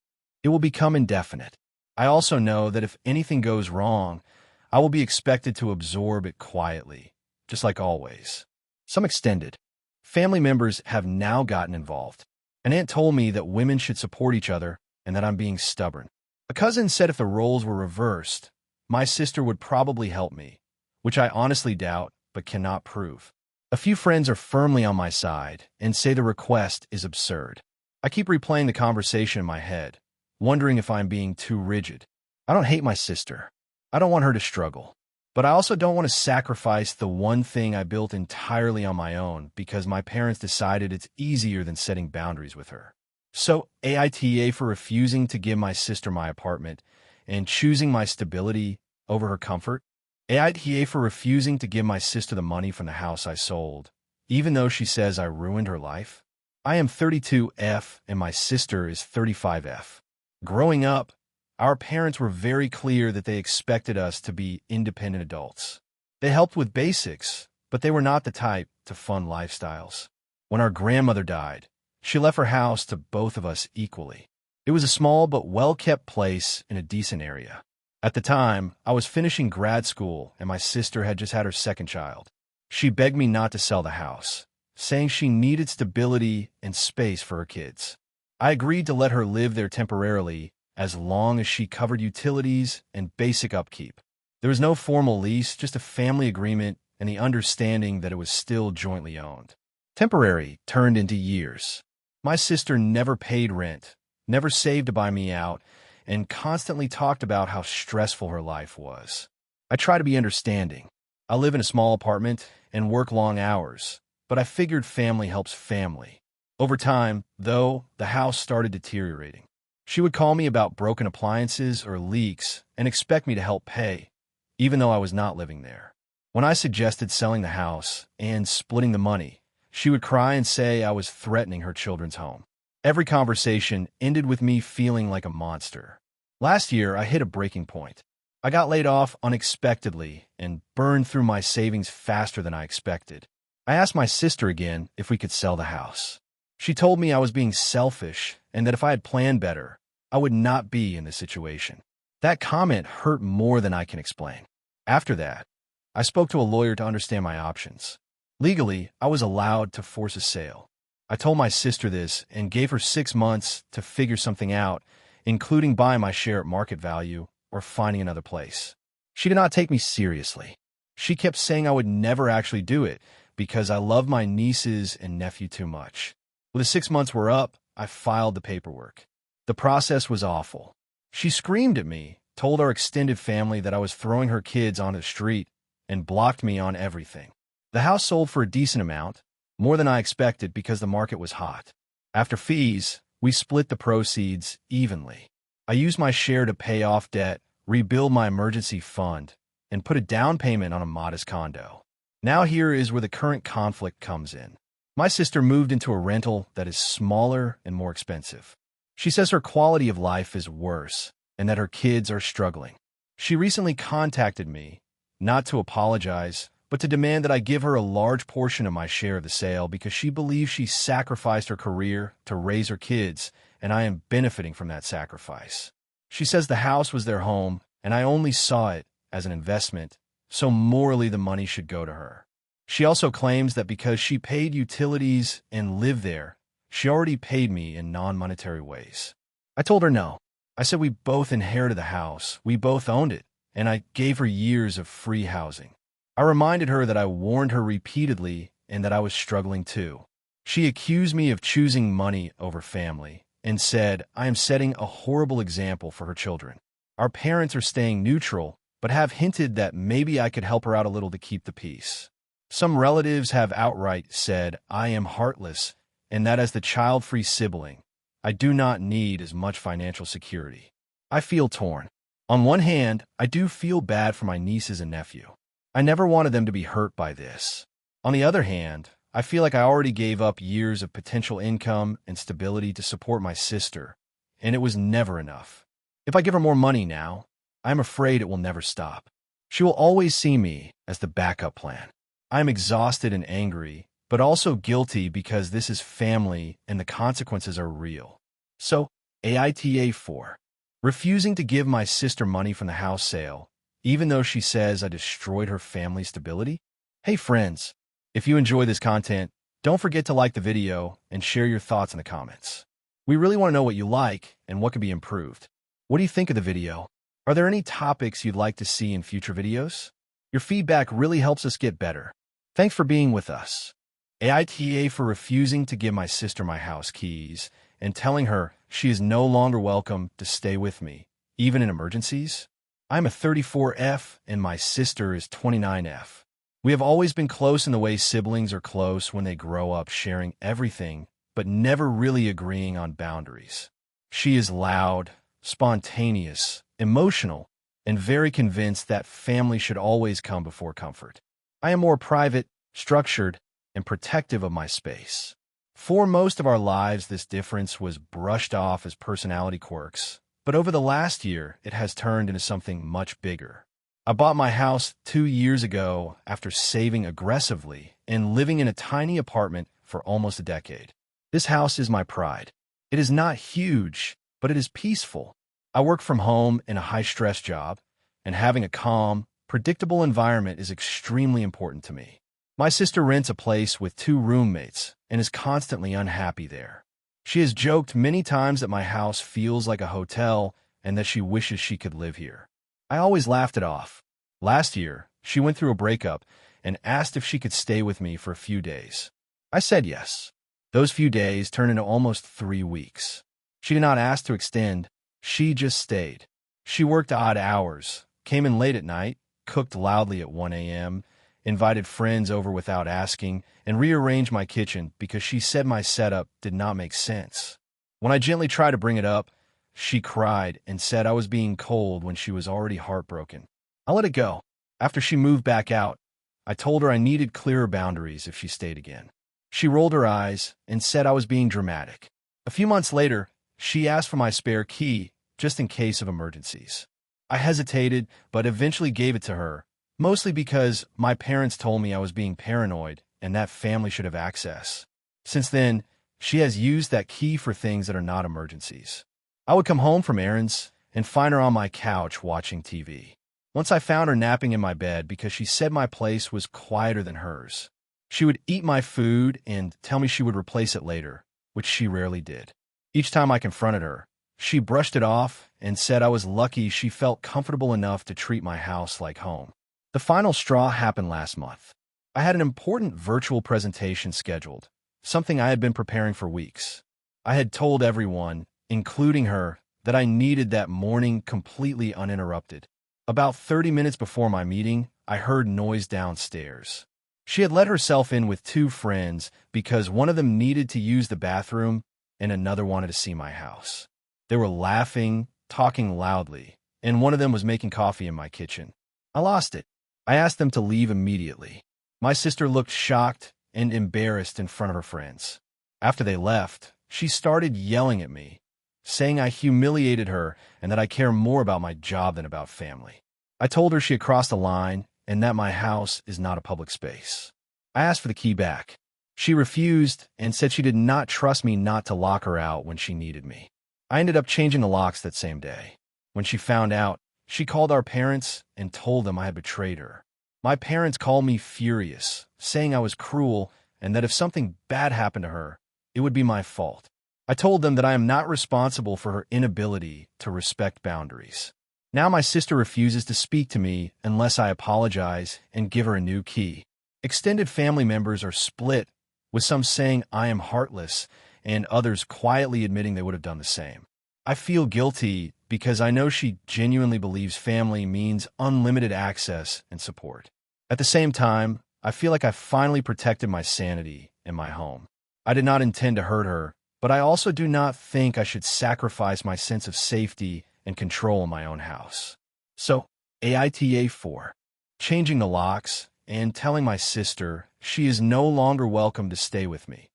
It will become indefinite. I also know that if anything goes wrong, I will be expected to absorb it quietly, just like always. Some extended. Family members have now gotten involved. An aunt told me that women should support each other and that I'm being stubborn. A cousin said if the roles were reversed, my sister would probably help me, which I honestly doubt but cannot prove. A few friends are firmly on my side and say the request is absurd. I keep replaying the conversation in my head, wondering if I'm being too rigid. I don't hate my sister. I don't want her to struggle. But I also don't want to sacrifice the one thing I built entirely on my own because my parents decided it's easier than setting boundaries with her. So AITA for refusing to give my sister my apartment and choosing my stability over her comfort. AITA for refusing to give my sister the money from the house I sold, even though she says I ruined her life. I am 32F and my sister is 35F. Growing up, our parents were very clear that they expected us to be independent adults. They helped with basics, but they were not the type to fund lifestyles. When our grandmother died, she left her house to both of us equally. It was a small but well-kept place in a decent area. At the time, I was finishing grad school and my sister had just had her second child. She begged me not to sell the house, saying she needed stability and space for her kids. I agreed to let her live there temporarily as long as she covered utilities and basic upkeep. There was no formal lease, just a family agreement and the understanding that it was still jointly owned. Temporary turned into years. My sister never paid rent, never saved to buy me out, and constantly talked about how stressful her life was. I try to be understanding. I live in a small apartment and work long hours, but I figured family helps family. Over time, though, the house started deteriorating. She would call me about broken appliances or leaks and expect me to help pay, even though I was not living there. When I suggested selling the house and splitting the money, she would cry and say I was threatening her children's home. Every conversation ended with me feeling like a monster. Last year, I hit a breaking point. I got laid off unexpectedly and burned through my savings faster than I expected. I asked my sister again if we could sell the house. She told me I was being selfish and that if I had planned better, I would not be in this situation. That comment hurt more than I can explain. After that, I spoke to a lawyer to understand my options. Legally, I was allowed to force a sale. I told my sister this and gave her 6 months to figure something out, including buying my share at market value or finding another place. She did not take me seriously. She kept saying I would never actually do it because I love my nieces and nephew too much. When the 6 months were up, I filed the paperwork. The process was awful. She screamed at me, told our extended family that I was throwing her kids onto the street, and blocked me on everything. The house sold for a decent amount, more than I expected because the market was hot. After fees, we split the proceeds evenly. I used my share to pay off debt, rebuild my emergency fund, and put a down payment on a modest condo. Now here is where the current conflict comes in. My sister moved into a rental that is smaller and more expensive. She says her quality of life is worse and that her kids are struggling. She recently contacted me, not to apologize, but to demand that I give her a large portion of my share of the sale because she believes she sacrificed her career to raise her kids, and I am benefiting from that sacrifice. She says the house was their home, and I only saw it as an investment, so morally the money should go to her. She also claims that because she paid utilities and lived there, she already paid me in non-monetary ways. I told her no. I said we both inherited the house, we both owned it, and I gave her years of free housing. I reminded her that I warned her repeatedly and that I was struggling too. She accused me of choosing money over family and said I am setting a horrible example for her children. Our parents are staying neutral, but have hinted that maybe I could help her out a little to keep the peace. Some relatives have outright said I am heartless and that as the child-free sibling, I do not need as much financial security. I feel torn. On one hand, I do feel bad for my nieces and nephew. I never wanted them to be hurt by this. On the other hand, I feel like I already gave up years of potential income and stability to support my sister, and it was never enough. If I give her more money now, I am afraid it will never stop. She will always see me as the backup plan. I am exhausted and angry, but also guilty because this is family and the consequences are real. So, AITA 4. Refusing to give my sister money from the house sale, even though she says I destroyed her family's stability? Hey friends, if you enjoy this content, don't forget to like the video and share your thoughts in the comments. We really want to know what you like and what could be improved. What do you think of the video? Are there any topics you'd like to see in future videos? Your feedback really helps us get better. Thanks for being with us. AITA for refusing to give my sister my house keys and telling her she is no longer welcome to stay with me, even in emergencies. I'm a 34F and my sister is 29F. We have always been close in the way siblings are close when they grow up sharing everything, but never really agreeing on boundaries. She is loud, spontaneous, emotional, and very convinced that family should always come before comfort. I am more private, structured, and protective of my space. For most of our lives, this difference was brushed off as personality quirks, but over the last year, it has turned into something much bigger. I bought my house 2 years ago after saving aggressively and living in a tiny apartment for almost a decade. This house is my pride. It is not huge, but it is peaceful. I work from home in a high-stress job, and having a calm, predictable environment is extremely important to me. My sister rents a place with 2 roommates and is constantly unhappy there. She has joked many times that my house feels like a hotel and that she wishes she could live here. I always laughed it off. Last year, she went through a breakup and asked if she could stay with me for a few days. I said yes. Those few days turned into almost 3 weeks. She did not ask to extend. She just stayed. She worked odd hours, came in late at night, cooked loudly at 1 a.m., invited friends over without asking, and rearranged my kitchen because she said my setup did not make sense. When I gently tried to bring it up, she cried and said I was being cold when she was already heartbroken. I let it go. After she moved back out, I told her I needed clearer boundaries if she stayed again. She rolled her eyes and said I was being dramatic. A few months later, she asked for my spare key just in case of emergencies. I hesitated, but eventually gave it to her, mostly because my parents told me I was being paranoid and that family should have access. Since then, she has used that key for things that are not emergencies. I would come home from errands and find her on my couch watching TV. Once I found her napping in my bed because she said my place was quieter than hers. She would eat my food and tell me she would replace it later, which she rarely did. Each time I confronted her, she brushed it off and said I was lucky she felt comfortable enough to treat my house like home. The final straw happened last month. I had an important virtual presentation scheduled, something I had been preparing for weeks. I had told everyone, including her, that I needed that morning completely uninterrupted. About 30 minutes before my meeting, I heard noise downstairs. She had let herself in with two friends because one of them needed to use the bathroom and another wanted to see my house. They were laughing, talking loudly, and one of them was making coffee in my kitchen. I lost it. I asked them to leave immediately. My sister looked shocked and embarrassed in front of her friends. After they left, she started yelling at me, saying I humiliated her and that I care more about my job than about family. I told her she had crossed the line and that my house is not a public space. I asked for the key back. She refused and said she did not trust me not to lock her out when she needed me. I ended up changing the locks that same day. When she found out, she called our parents and told them I had betrayed her. My parents called me furious, saying I was cruel and that if something bad happened to her, it would be my fault. I told them that I am not responsible for her inability to respect boundaries. Now my sister refuses to speak to me unless I apologize and give her a new key. Extended family members are split, with some saying I am heartless and others quietly admitting they would have done the same. I feel guilty because I know she genuinely believes family means unlimited access and support. At the same time, I feel like I finally protected my sanity and my home. I did not intend to hurt her, but I also do not think I should sacrifice my sense of safety and control in my own house. So, AITA 4. Changing the locks and telling my sister she is no longer welcome to stay with me,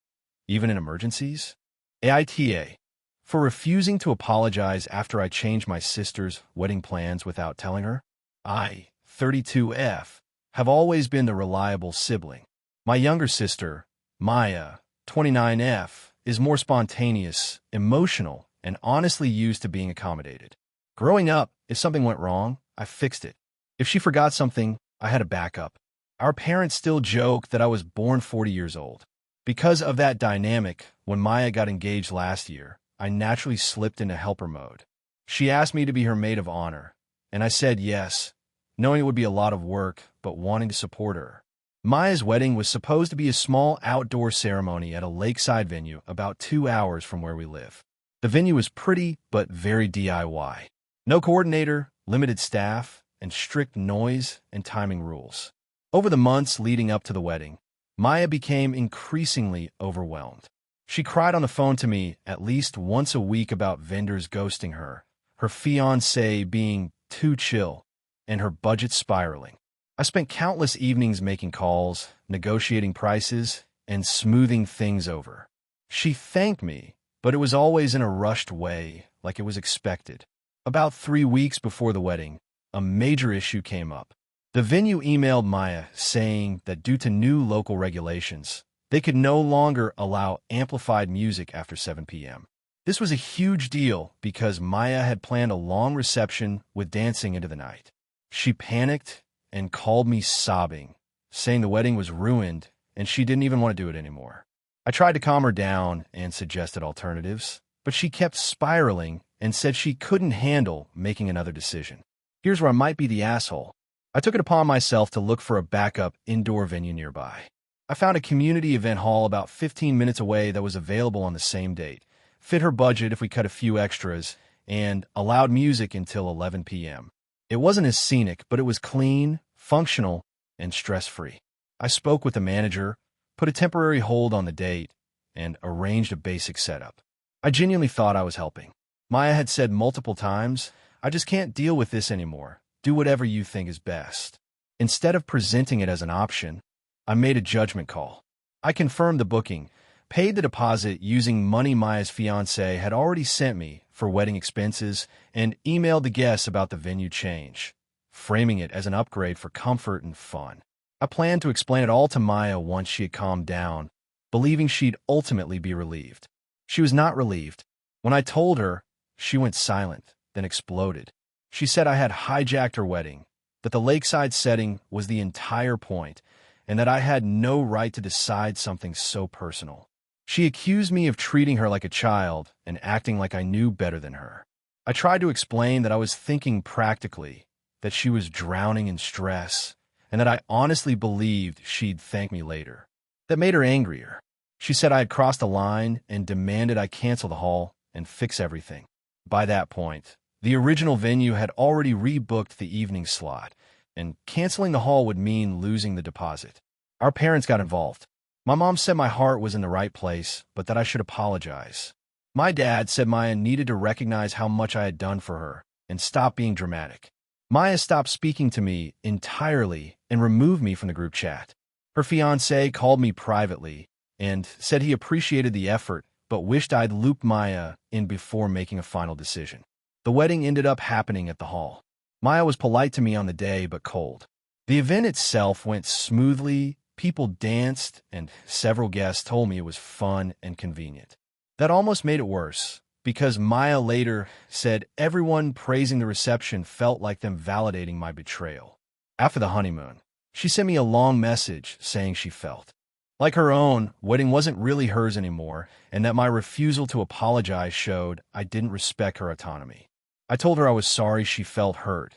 even in emergencies. AITA. For refusing to apologize after I changed my sister's wedding plans without telling her. I, 32F, have always been the reliable sibling. My younger sister, Maya, 29F, is more spontaneous, emotional, and honestly used to being accommodated. Growing up, if something went wrong, I fixed it. If she forgot something, I had a backup. Our parents still joke that I was born 40 years old. Because of that dynamic, when Maya got engaged last year, I naturally slipped into helper mode. She asked me to be her maid of honor, and I said yes, knowing it would be a lot of work, but wanting to support her. Maya's wedding was supposed to be a small outdoor ceremony at a lakeside venue about 2 hours from where we live. The venue was pretty, but very DIY. No coordinator, limited staff, and strict noise and timing rules. Over the months leading up to the wedding, Maya became increasingly overwhelmed. She cried on the phone to me at least once a week about vendors ghosting her, her fiancé being too chill, and her budget spiraling. I spent countless evenings making calls, negotiating prices, and smoothing things over. She thanked me, but it was always in a rushed way, like it was expected. About 3 weeks before the wedding, a major issue came up. The venue emailed Maya saying that due to new local regulations, they could no longer allow amplified music after 7 p.m. This was a huge deal because Maya had planned a long reception with dancing into the night. She panicked and called me sobbing, saying the wedding was ruined and she didn't even want to do it anymore. I tried to calm her down and suggested alternatives, but she kept spiraling and said she couldn't handle making another decision. Here's where I might be the asshole. I took it upon myself to look for a backup indoor venue nearby. I found a community event hall about 15 minutes away that was available on the same date, fit her budget if we cut a few extras, and allowed music until 11 p.m. It wasn't as scenic, but it was clean, functional, and stress-free. I spoke with the manager, put a temporary hold on the date, and arranged a basic setup. I genuinely thought I was helping. Maya had said multiple times, "I just can't deal with this anymore. Do whatever you think is best." Instead of presenting it as an option, I made a judgment call. I confirmed the booking, paid the deposit using money Maya's fiancé had already sent me for wedding expenses and emailed the guests about the venue change, framing it as an upgrade for comfort and fun. I planned to explain it all to Maya once she had calmed down, believing she'd ultimately be relieved. She was not relieved. When I told her, she went silent, then exploded. She said I had hijacked her wedding, that the lakeside setting was the entire point, and that I had no right to decide something so personal. She accused me of treating her like a child and acting like I knew better than her. I tried to explain that I was thinking practically, that she was drowning in stress, and that I honestly believed she'd thank me later. That made her angrier. She said I had crossed a line and demanded I cancel the hall and fix everything. By that point, the original venue had already rebooked the evening slot, and canceling the hall would mean losing the deposit. Our parents got involved. My mom said my heart was in the right place, but that I should apologize. My dad said Maya needed to recognize how much I had done for her and stop being dramatic. Maya stopped speaking to me entirely and removed me from the group chat. Her fiancé called me privately and said he appreciated the effort but wished I'd looped Maya in before making a final decision. The wedding ended up happening at the hall. Maya was polite to me on the day but cold. The event itself went smoothly. People danced, and several guests told me it was fun and convenient. That almost made it worse, because Maya later said everyone praising the reception felt like them validating my betrayal. After the honeymoon, she sent me a long message saying she felt like her own wedding wasn't really hers anymore, and that my refusal to apologize showed I didn't respect her autonomy. I told her I was sorry she felt hurt,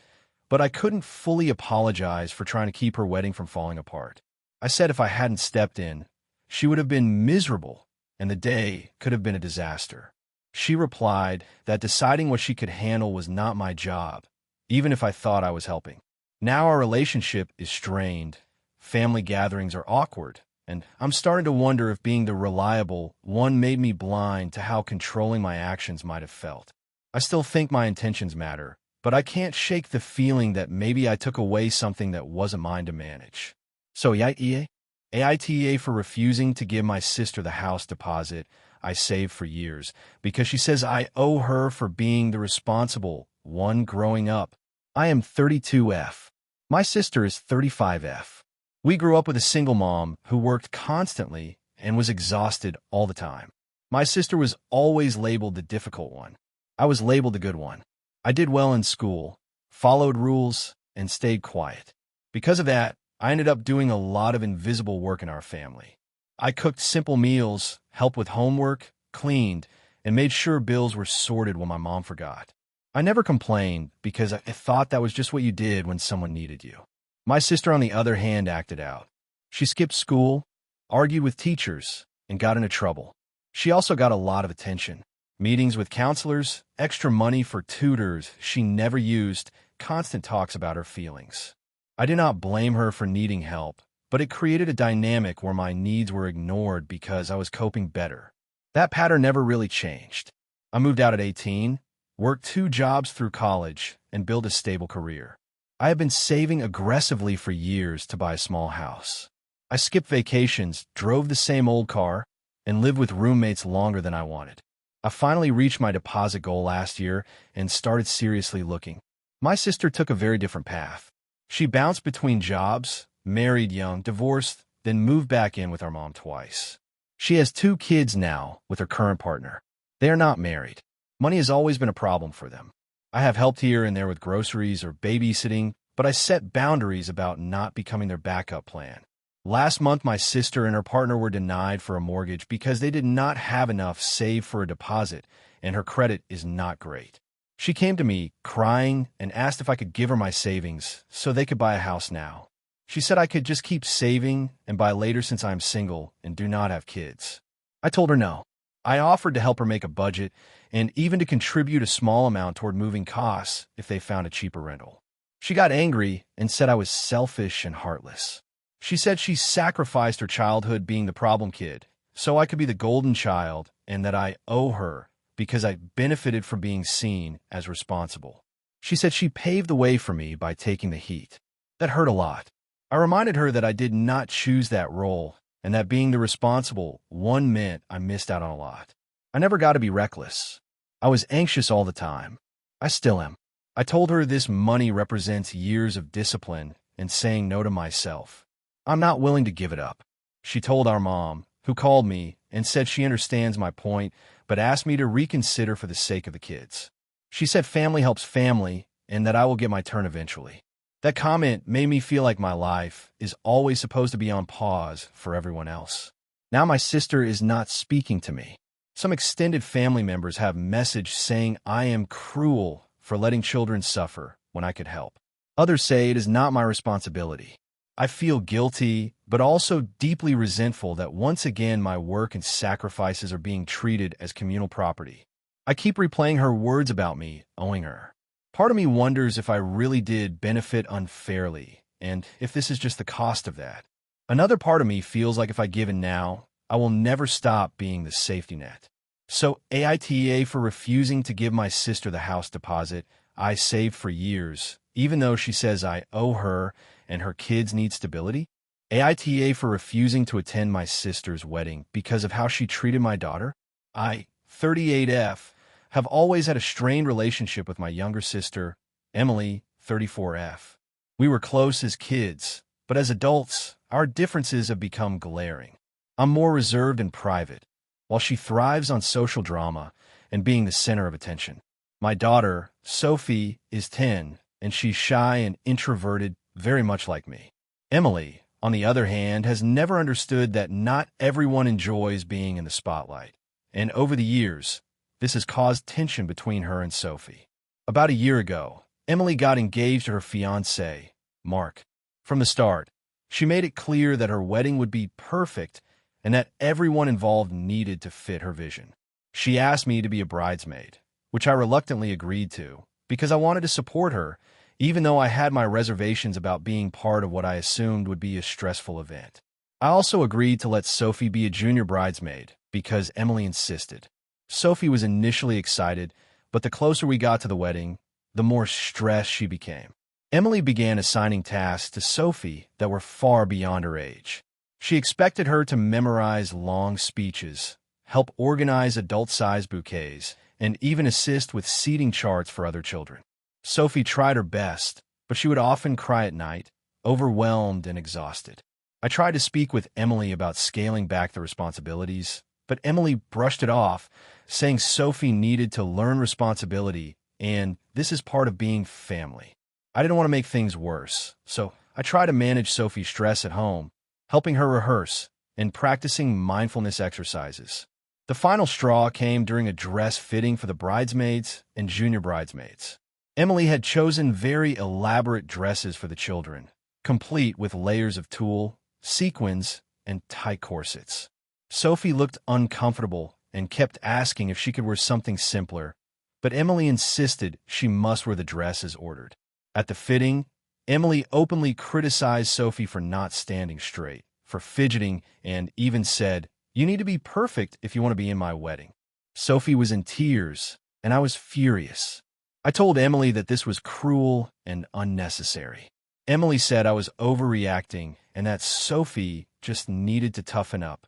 but I couldn't fully apologize for trying to keep her wedding from falling apart. I said if I hadn't stepped in, she would have been miserable, and the day could have been a disaster. She replied that deciding what she could handle was not my job, even if I thought I was helping. Now our relationship is strained, family gatherings are awkward, and I'm starting to wonder if being the reliable one made me blind to how controlling my actions might have felt. I still think my intentions matter, but I can't shake the feeling that maybe I took away something that wasn't mine to manage. So AITA for refusing to give my sister the house deposit I saved for years, because she says I owe her for being the responsible one growing up. I am 32F. My sister is 35F. We grew up with a single mom who worked constantly and was exhausted all the time. My sister was always labeled the difficult one. I was labeled the good one. I did well in school, followed rules, and stayed quiet. Because of that, I ended up doing a lot of invisible work in our family. I cooked simple meals, helped with homework, cleaned, and made sure bills were sorted when my mom forgot. I never complained because I thought that was just what you did when someone needed you. My sister, on the other hand, acted out. She skipped school, argued with teachers, and got into trouble. She also got a lot of attention. Meetings with counselors, extra money for tutors she never used, constant talks about her feelings. I do not blame her for needing help, but it created a dynamic where my needs were ignored because I was coping better. That pattern never really changed. I moved out at 18, worked 2 jobs through college, and built a stable career. I have been saving aggressively for years to buy a small house. I skipped vacations, drove the same old car, and lived with roommates longer than I wanted. I finally reached my deposit goal last year and started seriously looking. My sister took a very different path. She bounced between jobs, married young, divorced, then moved back in with our mom twice. She has 2 kids now with her current partner. They are not married. Money has always been a problem for them. I have helped here and there with groceries or babysitting, but I set boundaries about not becoming their backup plan. Last month, my sister and her partner were denied for a mortgage because they did not have enough saved for a deposit, and her credit is not great. She came to me crying and asked if I could give her my savings so they could buy a house now. She said I could just keep saving and buy later since I am single and do not have kids. I told her no. I offered to help her make a budget and even to contribute a small amount toward moving costs if they found a cheaper rental. She got angry and said I was selfish and heartless. She said she sacrificed her childhood being the problem kid so I could be the golden child, and that I owe her because I benefited from being seen as responsible. She said she paved the way for me by taking the heat. That hurt a lot. I reminded her that I did not choose that role and that being the responsible one meant I missed out on a lot. I never got to be reckless. I was anxious all the time. I still am. I told her this money represents years of discipline and saying no to myself. I'm not willing to give it up. She told our mom, who called me and said she understands my point, but asked me to reconsider for the sake of the kids. She said family helps family and that I will get my turn eventually. That comment made me feel like my life is always supposed to be on pause for everyone else. Now my sister is not speaking to me. Some extended family members have messaged saying I am cruel for letting children suffer when I could help. Others say it is not my responsibility. I feel guilty, but also deeply resentful that once again my work and sacrifices are being treated as communal property. I keep replaying her words about me owing her. Part of me wonders if I really did benefit unfairly, and if this is just the cost of that. Another part of me feels like if I give in now, I will never stop being the safety net. So AITA for refusing to give my sister the house deposit I saved for years, even though she says I owe her and her kids need stability? AITA for refusing to attend my sister's wedding because of how she treated my daughter? I, 38F, have always had a strained relationship with my younger sister, Emily, 34F. We were close as kids, but as adults, our differences have become glaring. I'm more reserved and private, while she thrives on social drama and being the center of attention. My daughter, Sophie, is 10, and she's shy and introverted, very much like me. Emily, on the other hand, has never understood that not everyone enjoys being in the spotlight, and over the years, this has caused tension between her and Sophie. About a year ago, Emily got engaged to her fiancé, Mark. From the start, she made it clear that her wedding would be perfect and that everyone involved needed to fit her vision. She asked me to be a bridesmaid, which I reluctantly agreed to, because I wanted to support her, even though I had my reservations about being part of what I assumed would be a stressful event. I also agreed to let Sophie be a junior bridesmaid, because Emily insisted. Sophie was initially excited, but the closer we got to the wedding, the more stressed she became. Emily began assigning tasks to Sophie that were far beyond her age. She expected her to memorize long speeches, help organize adult-sized bouquets, and even assist with seating charts for other children. Sophie tried her best, but she would often cry at night, overwhelmed and exhausted. I tried to speak with Emily about scaling back the responsibilities, but Emily brushed it off, saying Sophie needed to learn responsibility and this is part of being family. I didn't want to make things worse, so I tried to manage Sophie's stress at home, helping her rehearse and practicing mindfulness exercises. The final straw came during a dress fitting for the bridesmaids and junior bridesmaids. Emily had chosen very elaborate dresses for the children, complete with layers of tulle, sequins, and tight corsets. Sophie looked uncomfortable and kept asking if she could wear something simpler, but Emily insisted she must wear the dress as ordered. At the fitting, Emily openly criticized Sophie for not standing straight, for fidgeting, and even said, "You need to be perfect if you want to be in my wedding." Sophie was in tears, and I was furious. I told Emily that this was cruel and unnecessary. Emily said I was overreacting and that Sophie just needed to toughen up.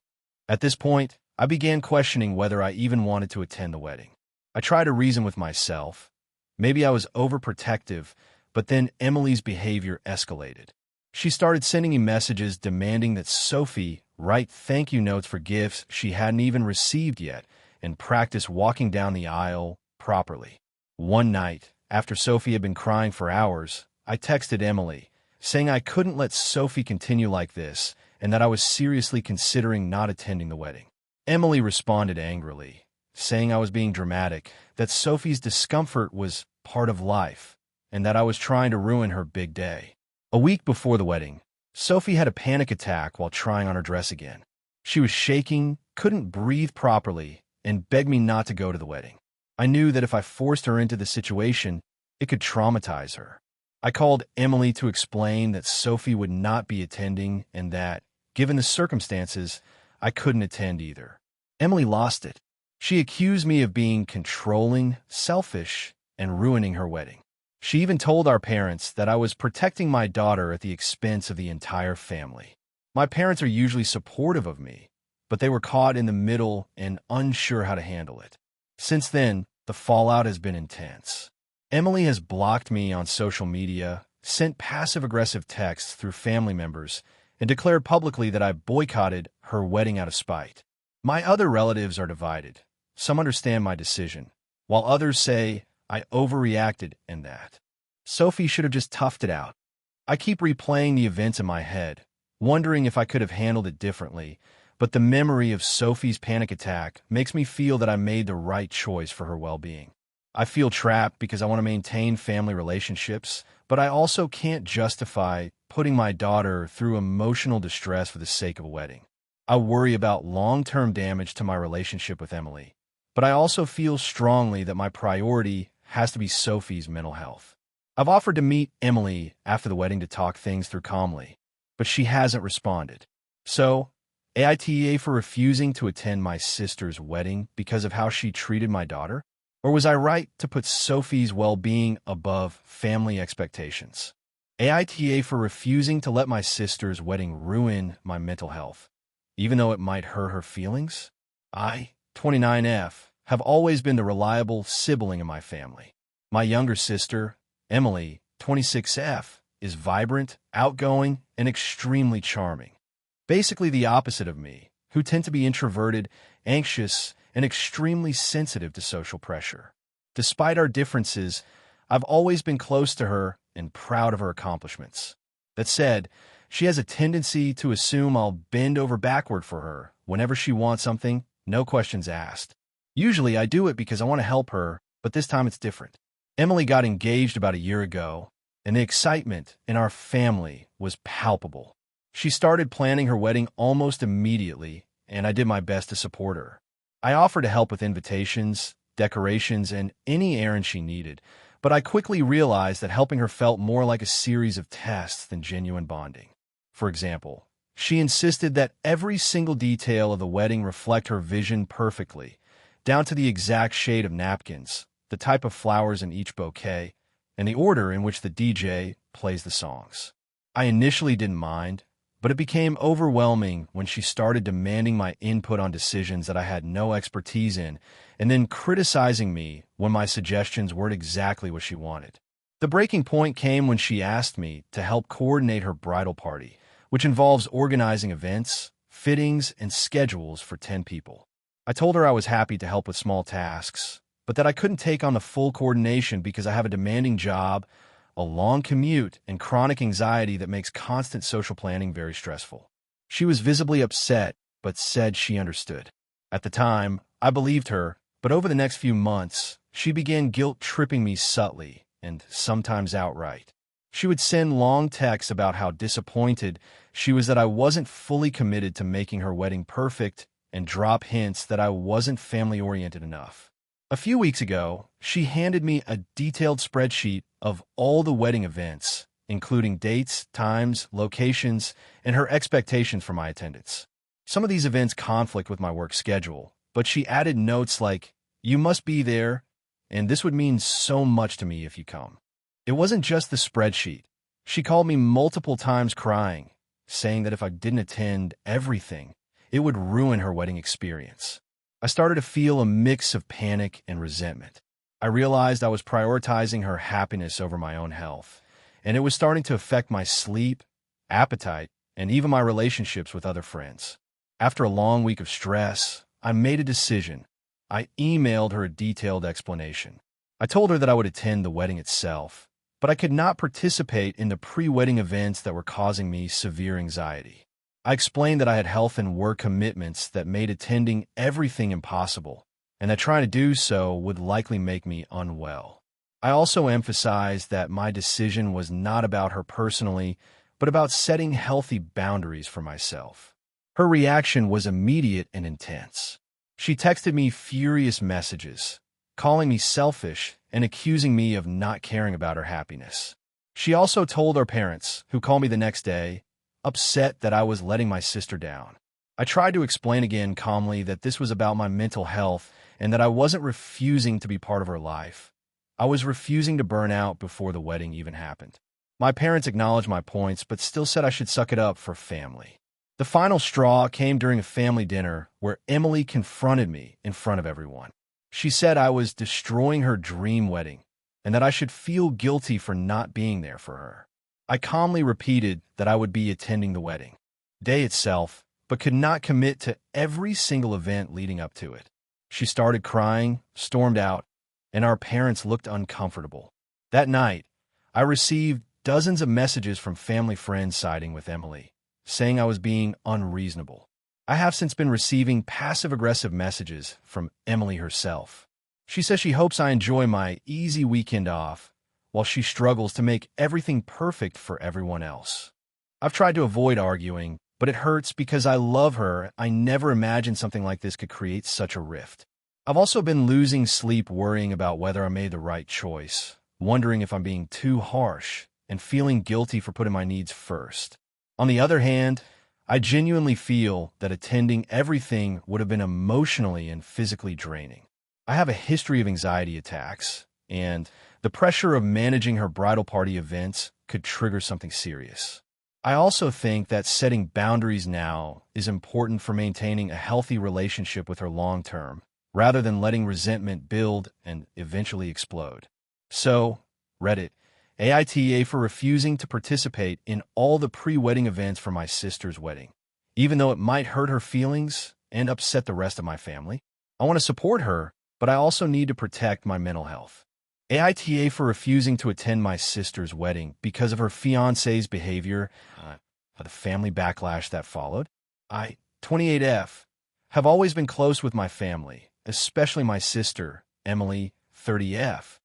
At this point, I began questioning whether I even wanted to attend the wedding. I tried to reason with myself. Maybe I was overprotective, but then Emily's behavior escalated. She started sending me messages demanding that Sophie write thank you notes for gifts she hadn't even received yet and practice walking down the aisle properly. One night, after Sophie had been crying for hours, I texted Emily, saying I couldn't let Sophie continue like this and that I was seriously considering not attending the wedding. Emily responded angrily, saying I was being dramatic, that Sophie's discomfort was part of life, and that I was trying to ruin her big day. A week before the wedding, Sophie had a panic attack while trying on her dress again. She was shaking, couldn't breathe properly, and begged me not to go to the wedding. I knew that if I forced her into the situation, it could traumatize her. I called Emily to explain that Sophie would not be attending and that, given the circumstances, I couldn't attend either. Emily lost it. She accused me of being controlling, selfish, and ruining her wedding. She even told our parents that I was protecting my daughter at the expense of the entire family. My parents are usually supportive of me, but they were caught in the middle and unsure how to handle it. Since then, the fallout has been intense. Emily has blocked me on social media, sent passive-aggressive texts through family members, and declared publicly that I boycotted her wedding out of spite. My other relatives are divided. Some understand my decision, while others say I overreacted and that Sophie should have just toughed it out. I keep replaying the events in my head, wondering if I could have handled it differently, but the memory of Sophie's panic attack makes me feel that I made the right choice for her well-being. I feel trapped because I want to maintain family relationships, but I also can't justify putting my daughter through emotional distress for the sake of a wedding. I worry about long-term damage to my relationship with Emily, but I also feel strongly that my priority has to be Sophie's mental health. I've offered to meet Emily after the wedding to talk things through calmly, but she hasn't responded. So, AITA for refusing to attend my sister's wedding because of how she treated my daughter? Or was I right to put Sophie's well-being above family expectations? AITA for refusing to let my sister's wedding ruin my mental health, even though it might hurt her feelings? I, 29F, have always been the reliable sibling in my family. My younger sister, Emily, 26F, is vibrant, outgoing, and extremely charming. Basically the opposite of me, who tend to be introverted, anxious, and extremely sensitive to social pressure. Despite our differences, I've always been close to her and proud of her accomplishments. That said, she has a tendency to assume I'll bend over backward for her whenever she wants something, no questions asked. Usually I do it because I want to help her, but this time it's different. Emily got engaged about a year ago, and the excitement in our family was palpable. She started planning her wedding almost immediately, and I did my best to support her. I offered to help with invitations, decorations, and any errand she needed, but I quickly realized that helping her felt more like a series of tests than genuine bonding. For example, she insisted that every single detail of the wedding reflect her vision perfectly, down to the exact shade of napkins, the type of flowers in each bouquet, and the order in which the DJ plays the songs. I initially didn't mind, but it became overwhelming when she started demanding my input on decisions that I had no expertise in, and then criticizing me when my suggestions weren't exactly what she wanted. The breaking point came when she asked me to help coordinate her bridal party, which involves organizing events, fittings, and schedules for 10 people. I told her I was happy to help with small tasks, but that I couldn't take on the full coordination because I have a demanding job, a long commute, and chronic anxiety that makes constant social planning very stressful. She was visibly upset, but said she understood. At the time, I believed her, but over the next few months, she began guilt-tripping me subtly, and sometimes outright. She would send long texts about how disappointed she was that I wasn't fully committed to making her wedding perfect, and drop hints that I wasn't family-oriented enough. A few weeks ago, she handed me a detailed spreadsheet of all the wedding events, including dates, times, locations, and her expectations for my attendance. Some of these events conflict with my work schedule, but she added notes like, "You must be there, and this would mean so much to me if you come." It wasn't just the spreadsheet. She called me multiple times crying, saying that if I didn't attend everything, it would ruin her wedding experience. I started to feel a mix of panic and resentment. I realized I was prioritizing her happiness over my own health, and it was starting to affect my sleep, appetite, and even my relationships with other friends. After a long week of stress, I made a decision. I emailed her a detailed explanation. I told her that I would attend the wedding itself, but I could not participate in the pre-wedding events that were causing me severe anxiety. I explained that I had health and work commitments that made attending everything impossible, and that trying to do so would likely make me unwell. I also emphasized that my decision was not about her personally, but about setting healthy boundaries for myself. Her reaction was immediate and intense. She texted me furious messages, calling me selfish and accusing me of not caring about her happiness. She also told our parents, who called me the next day, upset that I was letting my sister down. I tried to explain again calmly that this was about my mental health and that I wasn't refusing to be part of her life. I was refusing to burn out before the wedding even happened. My parents acknowledged my points, but still said I should suck it up for family. The final straw came during a family dinner where Emily confronted me in front of everyone. She said I was destroying her dream wedding and that I should feel guilty for not being there for her. I calmly repeated that I would be attending the wedding day itself, but could not commit to every single event leading up to it. She started crying, stormed out, and our parents looked uncomfortable. That night, I received dozens of messages from family friends siding with Emily, saying I was being unreasonable. I have since been receiving passive-aggressive messages from Emily herself. She says she hopes I enjoy my easy weekend off, while she struggles to make everything perfect for everyone else. I've tried to avoid arguing, but it hurts because I love her. I never imagined something like this could create such a rift. I've also been losing sleep worrying about whether I made the right choice, wondering if I'm being too harsh, and feeling guilty for putting my needs first. On the other hand, I genuinely feel that attending everything would have been emotionally and physically draining. I have a history of anxiety attacks, and the pressure of managing her bridal party events could trigger something serious. I also think that setting boundaries now is important for maintaining a healthy relationship with her long term, rather than letting resentment build and eventually explode. So, Reddit AITA for refusing to participate in all the pre-wedding events for my sister's wedding, even though it might hurt her feelings and upset the rest of my family. I want to support her, but I also need to protect my mental health. AITA for refusing to attend my sister's wedding because of her fiancé's behavior, the family backlash that followed. I, 28F, have always been close with my family, especially my sister, Emily, 30F.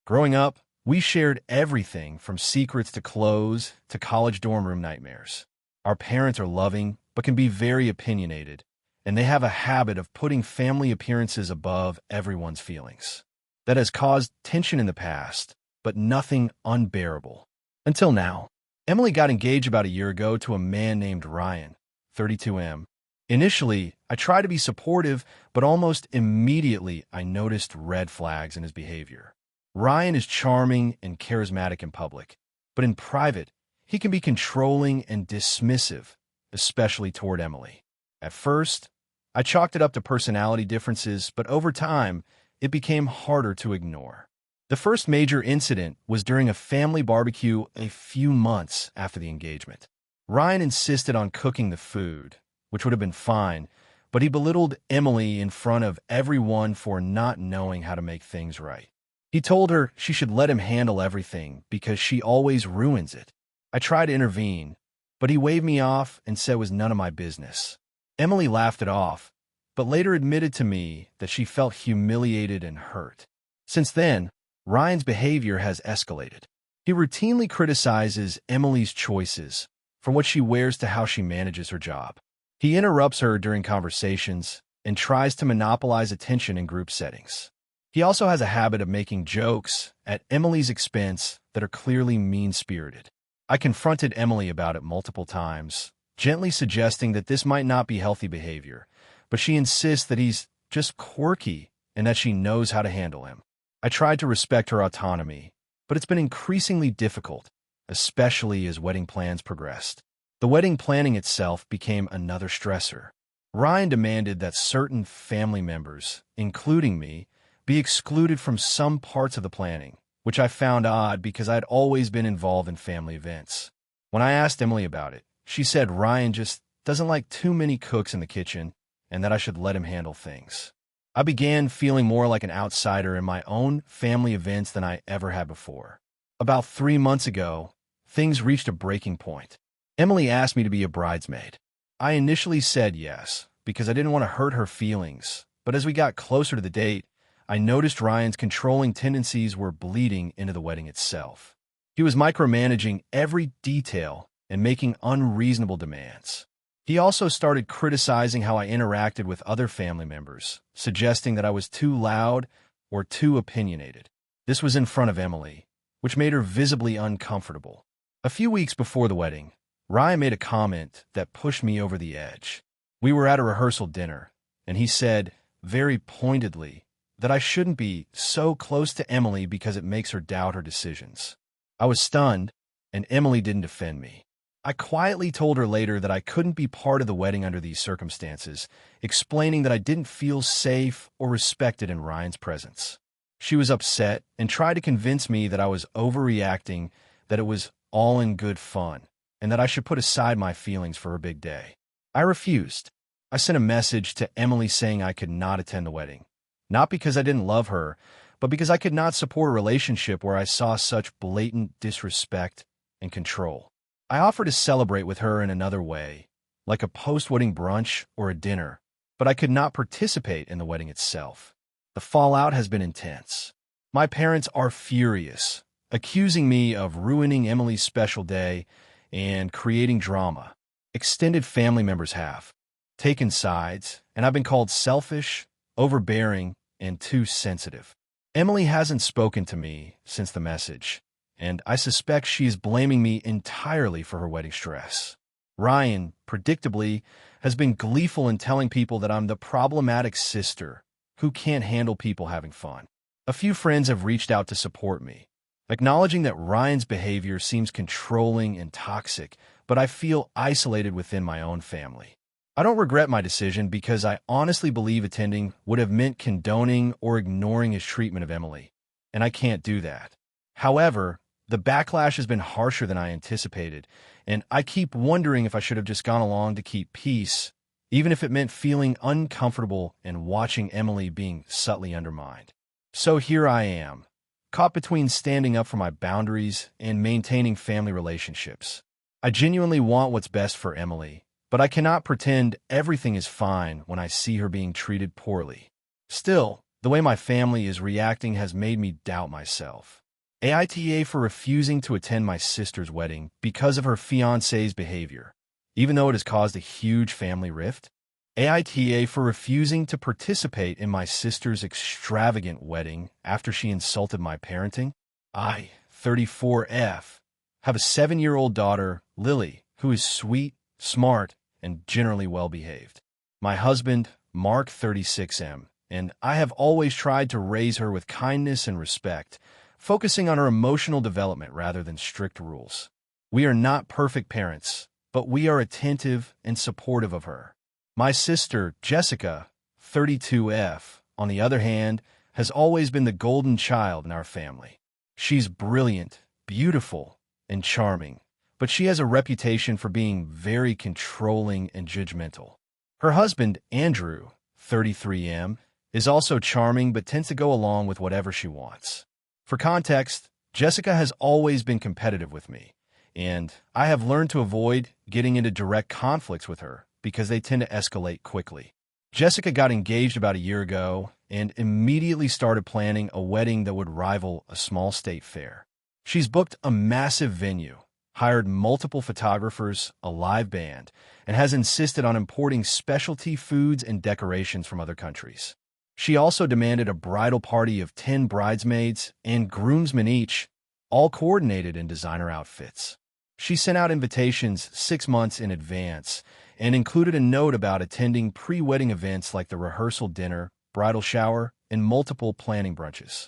Growing up, we shared everything from secrets to clothes to college dorm room nightmares. Our parents are loving, but can be very opinionated, and they have a habit of putting family appearances above everyone's feelings. That has caused tension in the past, but nothing unbearable. Until now. Emily got engaged about a year ago to a man named Ryan, 32M. Initially, I tried to be supportive, but almost immediately I noticed red flags in his behavior. Ryan is charming and charismatic in public, but in private, he can be controlling and dismissive, especially toward Emily. At first, I chalked it up to personality differences, but over time, it became harder to ignore. The first major incident was during a family barbecue a few months after the engagement. Ryan insisted on cooking the food, which would have been fine, but he belittled Emily in front of everyone for not knowing how to make things right. He told her she should let him handle everything because she always ruins it. I tried to intervene, but he waved me off and said it was none of my business. Emily laughed it off, but later admitted to me that she felt humiliated and hurt. Since then, Ryan's behavior has escalated. He routinely criticizes Emily's choices, from what she wears to how she manages her job. He interrupts her during conversations and tries to monopolize attention in group settings. He also has a habit of making jokes at Emily's expense that are clearly mean-spirited. I confronted Emily about it multiple times, gently suggesting that this might not be healthy behavior, but she insists that he's just quirky and that she knows how to handle him. I tried to respect her autonomy, but it's been increasingly difficult, especially as wedding plans progressed. The wedding planning itself became another stressor. Ryan demanded that certain family members, including me, be excluded from some parts of the planning, which I found odd because I'd always been involved in family events. When I asked Emily about it, she said Ryan just doesn't like too many cooks in the kitchen and that I should let him handle things. I began feeling more like an outsider in my own family events than I ever had before. About 3 months ago, things reached a breaking point. Emily asked me to be a bridesmaid. I initially said yes, because I didn't want to hurt her feelings, but as we got closer to the date, I noticed Ryan's controlling tendencies were bleeding into the wedding itself. He was micromanaging every detail and making unreasonable demands. He also started criticizing how I interacted with other family members, suggesting that I was too loud or too opinionated. This was in front of Emily, which made her visibly uncomfortable. A few weeks before the wedding, Ryan made a comment that pushed me over the edge. We were at a rehearsal dinner, and he said, very pointedly, that I shouldn't be so close to Emily because it makes her doubt her decisions. I was stunned, and Emily didn't defend me. I quietly told her later that I couldn't be part of the wedding under these circumstances, explaining that I didn't feel safe or respected in Ryan's presence. She was upset and tried to convince me that I was overreacting, that it was all in good fun, and that I should put aside my feelings for her big day. I refused. I sent a message to Emily saying I could not attend the wedding, not because I didn't love her, but because I could not support a relationship where I saw such blatant disrespect and control. I offered to celebrate with her in another way, like a post-wedding brunch or a dinner, but I could not participate in the wedding itself. The fallout has been intense. My parents are furious, accusing me of ruining Emily's special day and creating drama. Extended family members have taken sides, and I've been called selfish, overbearing, and too sensitive. Emily hasn't spoken to me since the message, and I suspect she is blaming me entirely for her wedding stress. Ryan, predictably, has been gleeful in telling people that I'm the problematic sister who can't handle people having fun. A few friends have reached out to support me, acknowledging that Ryan's behavior seems controlling and toxic, but I feel isolated within my own family. I don't regret my decision because I honestly believe attending would have meant condoning or ignoring his treatment of Emily, and I can't do that. However, the backlash has been harsher than I anticipated, and I keep wondering if I should have just gone along to keep peace, even if it meant feeling uncomfortable and watching Emily being subtly undermined. So here I am, caught between standing up for my boundaries and maintaining family relationships. I genuinely want what's best for Emily, but I cannot pretend everything is fine when I see her being treated poorly. Still, the way my family is reacting has made me doubt myself. AITA for refusing to attend my sister's wedding because of her fiancé's behavior, even though it has caused a huge family rift. AITA for refusing to participate in my sister's extravagant wedding after she insulted my parenting. I, 34F, have a 7-year-old daughter, Lily, who is sweet, smart, and generally well-behaved. My husband, Mark, 36M, and I have always tried to raise her with kindness and respect, focusing on her emotional development rather than strict rules. We are not perfect parents, but we are attentive and supportive of her. My sister, Jessica, 32F, on the other hand, has always been the golden child in our family. She's brilliant, beautiful, and charming, but she has a reputation for being very controlling and judgmental. Her husband, Andrew, 33M, is also charming but tends to go along with whatever she wants. For context, Jessica has always been competitive with me, and I have learned to avoid getting into direct conflicts with her because they tend to escalate quickly. Jessica got engaged about a year ago and immediately started planning a wedding that would rival a small state fair. She's booked a massive venue, hired multiple photographers, a live band, and has insisted on importing specialty foods and decorations from other countries. She also demanded a bridal party of 10 bridesmaids and groomsmen each, all coordinated in designer outfits. She sent out invitations 6 months in advance and included a note about attending pre-wedding events like the rehearsal dinner, bridal shower, and multiple planning brunches.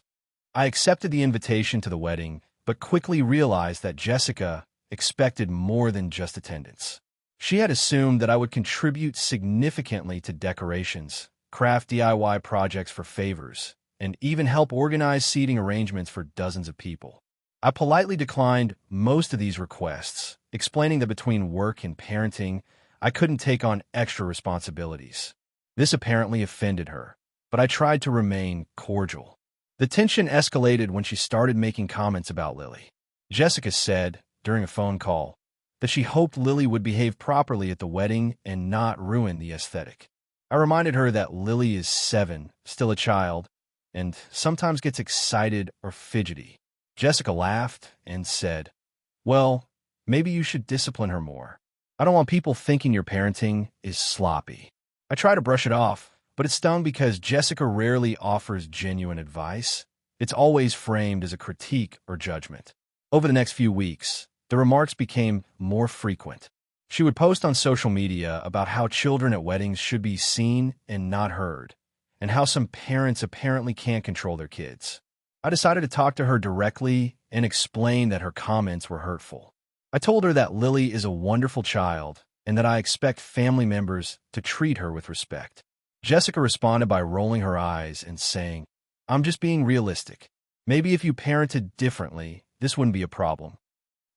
I accepted the invitation to the wedding, but quickly realized that Jessica expected more than just attendance. She had assumed that I would contribute significantly to decorations, craft DIY projects for favors, and even help organize seating arrangements for dozens of people. I politely declined most of these requests, explaining that between work and parenting, I couldn't take on extra responsibilities. This apparently offended her, but I tried to remain cordial. The tension escalated when she started making comments about Lily. Jessica said, during a phone call, that she hoped Lily would behave properly at the wedding and not ruin the aesthetic. I reminded her that Lily is 7, still a child, and sometimes gets excited or fidgety. Jessica laughed and said, "Well, maybe you should discipline her more. I don't want people thinking your parenting is sloppy." I try to brush it off, but it stung because Jessica rarely offers genuine advice. It's always framed as a critique or judgment. Over the next few weeks, the remarks became more frequent. She would post on social media about how children at weddings should be seen and not heard, and how some parents apparently can't control their kids. I decided to talk to her directly and explain that her comments were hurtful. I told her that Lily is a wonderful child and that I expect family members to treat her with respect. Jessica responded by rolling her eyes and saying, "I'm just being realistic. Maybe if you parented differently, this wouldn't be a problem."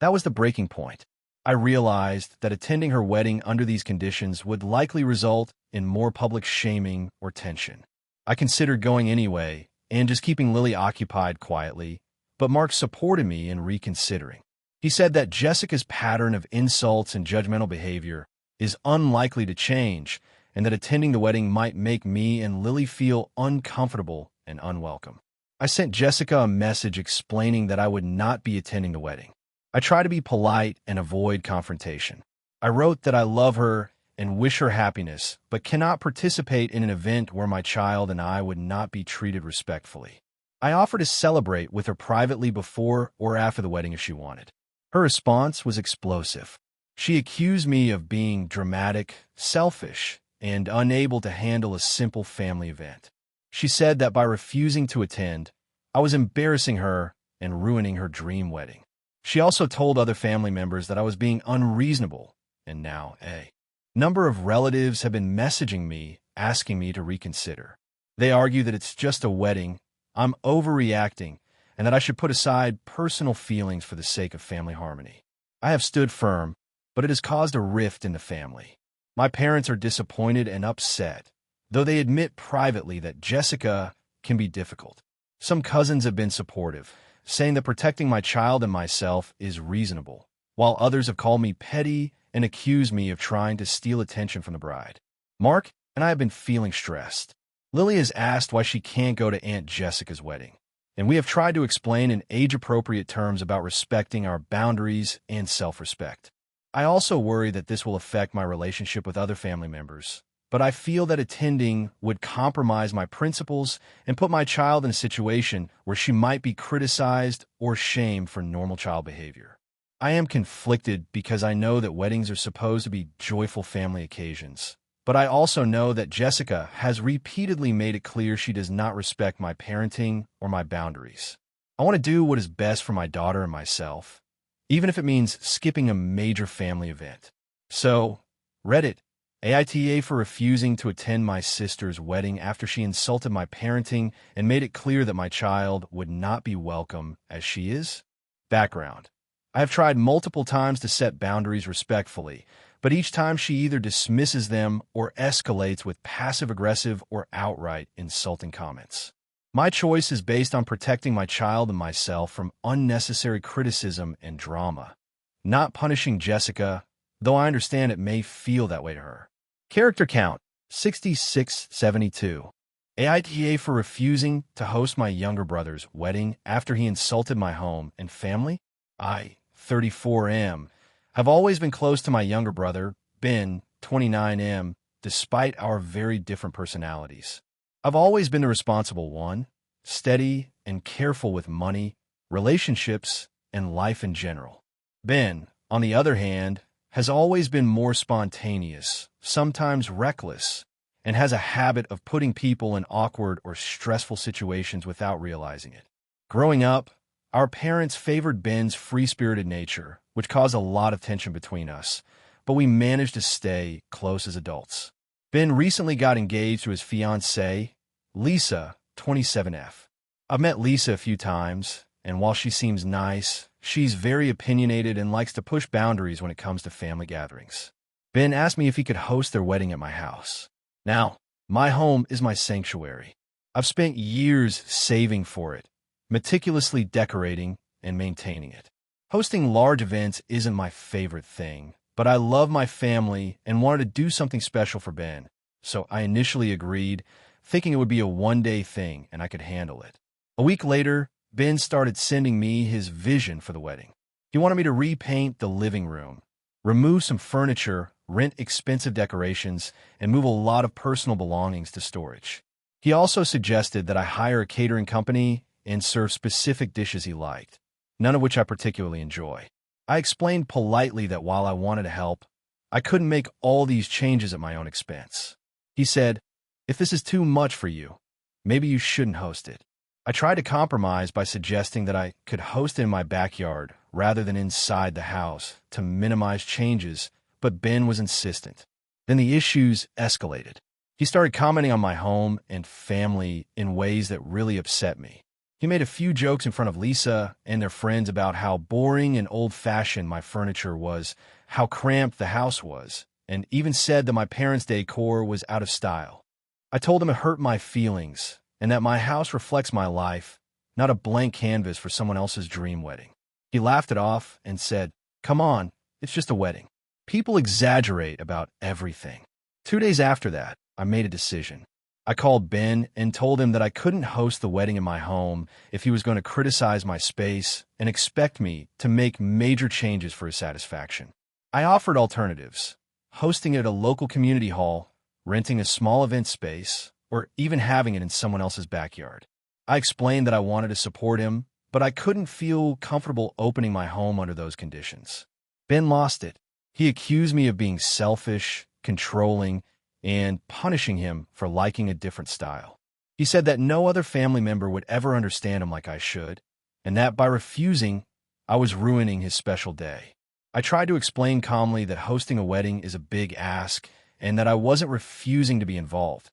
That was the breaking point. I realized that attending her wedding under these conditions would likely result in more public shaming or tension. I considered going anyway and just keeping Lily occupied quietly, but Mark supported me in reconsidering. He said that Jessica's pattern of insults and judgmental behavior is unlikely to change, and that attending the wedding might make me and Lily feel uncomfortable and unwelcome. I sent Jessica a message explaining that I would not be attending the wedding. I try to be polite and avoid confrontation. I wrote that I love her and wish her happiness, but cannot participate in an event where my child and I would not be treated respectfully. I offered to celebrate with her privately before or after the wedding if she wanted. Her response was explosive. She accused me of being dramatic, selfish, and unable to handle a simple family event. She said that by refusing to attend, I was embarrassing her and ruining her dream wedding. She also told other family members that I was being unreasonable, and now a number of relatives have been messaging me, asking me to reconsider. They argue that it's just a wedding, I'm overreacting, and that I should put aside personal feelings for the sake of family harmony. I have stood firm, but it has caused a rift in the family. My parents are disappointed and upset, though they admit privately that Jessica can be difficult. Some cousins have been supportive, saying that protecting my child and myself is reasonable, while others have called me petty and accused me of trying to steal attention from the bride. Mark and I have been feeling stressed. Lily has asked why she can't go to Aunt Jessica's wedding, and we have tried to explain in age-appropriate terms about respecting our boundaries and self-respect. I also worry that this will affect my relationship with other family members, but I feel that attending would compromise my principles and put my child in a situation where she might be criticized or shamed for normal child behavior. I am conflicted because I know that weddings are supposed to be joyful family occasions, but I also know that Jessica has repeatedly made it clear she does not respect my parenting or my boundaries. I want to do what is best for my daughter and myself, even if it means skipping a major family event. So, Reddit AITA for refusing to attend my sister's wedding after she insulted my parenting and made it clear that my child would not be welcome as she is. Background: I have tried multiple times to set boundaries respectfully, but each time she either dismisses them or escalates with passive-aggressive or outright insulting comments. My choice is based on protecting my child and myself from unnecessary criticism and drama, not punishing Jessica, though I understand it may feel that way to her. Character count, 6672. AITA for refusing to host my younger brother's wedding after he insulted my home and family. I, 34M, have always been close to my younger brother, Ben, 29M, despite our very different personalities. I've always been the responsible one, steady and careful with money, relationships, and life in general. Ben, on the other hand, has always been more spontaneous, sometimes reckless, and has a habit of putting people in awkward or stressful situations without realizing it. Growing up, our parents favored Ben's free-spirited nature, which caused a lot of tension between us, but we managed to stay close as adults. Ben recently got engaged to his fiancée, Lisa, 27F. I've met Lisa a few times, and while she seems nice, she's very opinionated and likes to push boundaries when it comes to family gatherings. Ben asked me if he could host their wedding at my house. Now, my home is my sanctuary. I've spent years saving for it, meticulously decorating and maintaining it. Hosting large events isn't my favorite thing, but I love my family and wanted to do something special for Ben, so I initially agreed, thinking it would be a one-day thing and I could handle it. A week later, Ben started sending me his vision for the wedding. He wanted me to repaint the living room, remove some furniture, rent expensive decorations, and move a lot of personal belongings to storage. He also suggested that I hire a catering company and serve specific dishes he liked, none of which I particularly enjoy. I explained politely that while I wanted to help, I couldn't make all these changes at my own expense. He said, "If this is too much for you, maybe you shouldn't host it." I tried to compromise by suggesting that I could host in my backyard rather than inside the house to minimize changes, but Ben was insistent. Then the issues escalated. He started commenting on my home and family in ways that really upset me. He made a few jokes in front of Lisa and their friends about how boring and old-fashioned my furniture was, how cramped the house was, and even said that my parents' decor was out of style. I told him it hurt my feelings and that my house reflects my life, not a blank canvas for someone else's dream wedding. He laughed it off and said, "Come on, it's just a wedding. People exaggerate about everything." 2 days after that, I made a decision. I called Ben and told him that I couldn't host the wedding in my home if he was going to criticize my space and expect me to make major changes for his satisfaction. I offered alternatives: hosting it at a local community hall, renting a small event space, or even having it in someone else's backyard. I explained that I wanted to support him, but I couldn't feel comfortable opening my home under those conditions. Ben lost it. He accused me of being selfish, controlling, and punishing him for liking a different style. He said that no other family member would ever understand him like I should, and that by refusing, I was ruining his special day. I tried to explain calmly that hosting a wedding is a big ask and that I wasn't refusing to be involved.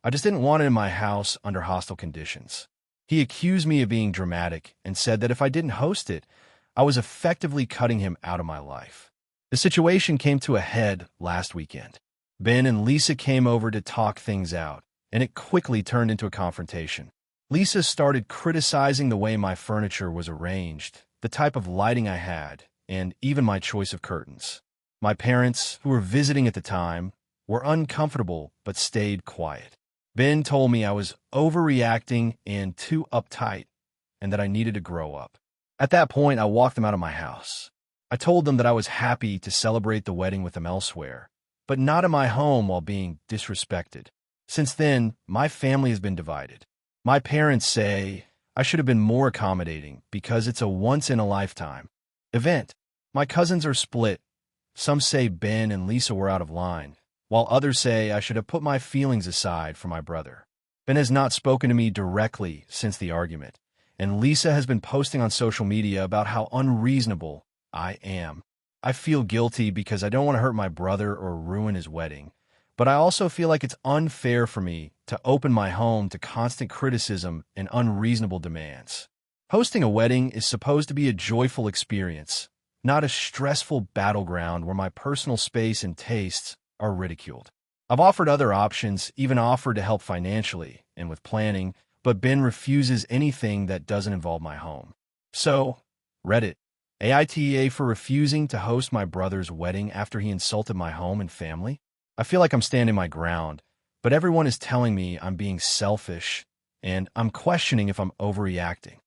I just didn't want it in my house under hostile conditions. He accused me of being dramatic and said that if I didn't host it, I was effectively cutting him out of my life. The situation came to a head last weekend. Ben and Lisa came over to talk things out, and it quickly turned into a confrontation. Lisa started criticizing the way my furniture was arranged, the type of lighting I had, and even my choice of curtains. My parents, who were visiting at the time, were uncomfortable but stayed quiet. Ben told me I was overreacting and too uptight, and that I needed to grow up. At that point, I walked them out of my house. I told them that I was happy to celebrate the wedding with them elsewhere, but not in my home while being disrespected. Since then, my family has been divided. My parents say I should have been more accommodating because it's a once-in-a-lifetime event. My cousins are split. Some say Ben and Lisa were out of line, while others say I should have put my feelings aside for my brother. Ben has not spoken to me directly since the argument, and Lisa has been posting on social media about how unreasonable I am. I feel guilty because I don't want to hurt my brother or ruin his wedding, but I also feel like it's unfair for me to open my home to constant criticism and unreasonable demands. Hosting a wedding is supposed to be a joyful experience, not a stressful battleground where my personal space and tastes are ridiculed. I've offered other options, even offered to help financially and with planning, but Ben refuses anything that doesn't involve my home. So, Reddit AITA for refusing to host my brother's wedding after he insulted my home and family. I feel like I'm standing my ground, but everyone is telling me I'm being selfish, and I'm questioning if I'm overreacting.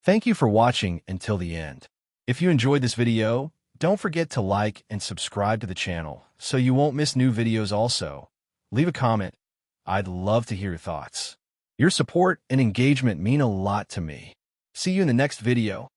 Thank you for watching until the end. If you enjoyed this video, don't forget to like and subscribe to the channel so you won't miss new videos also. Leave a comment. I'd love to hear your thoughts. Your support and engagement mean a lot to me. See you in the next video.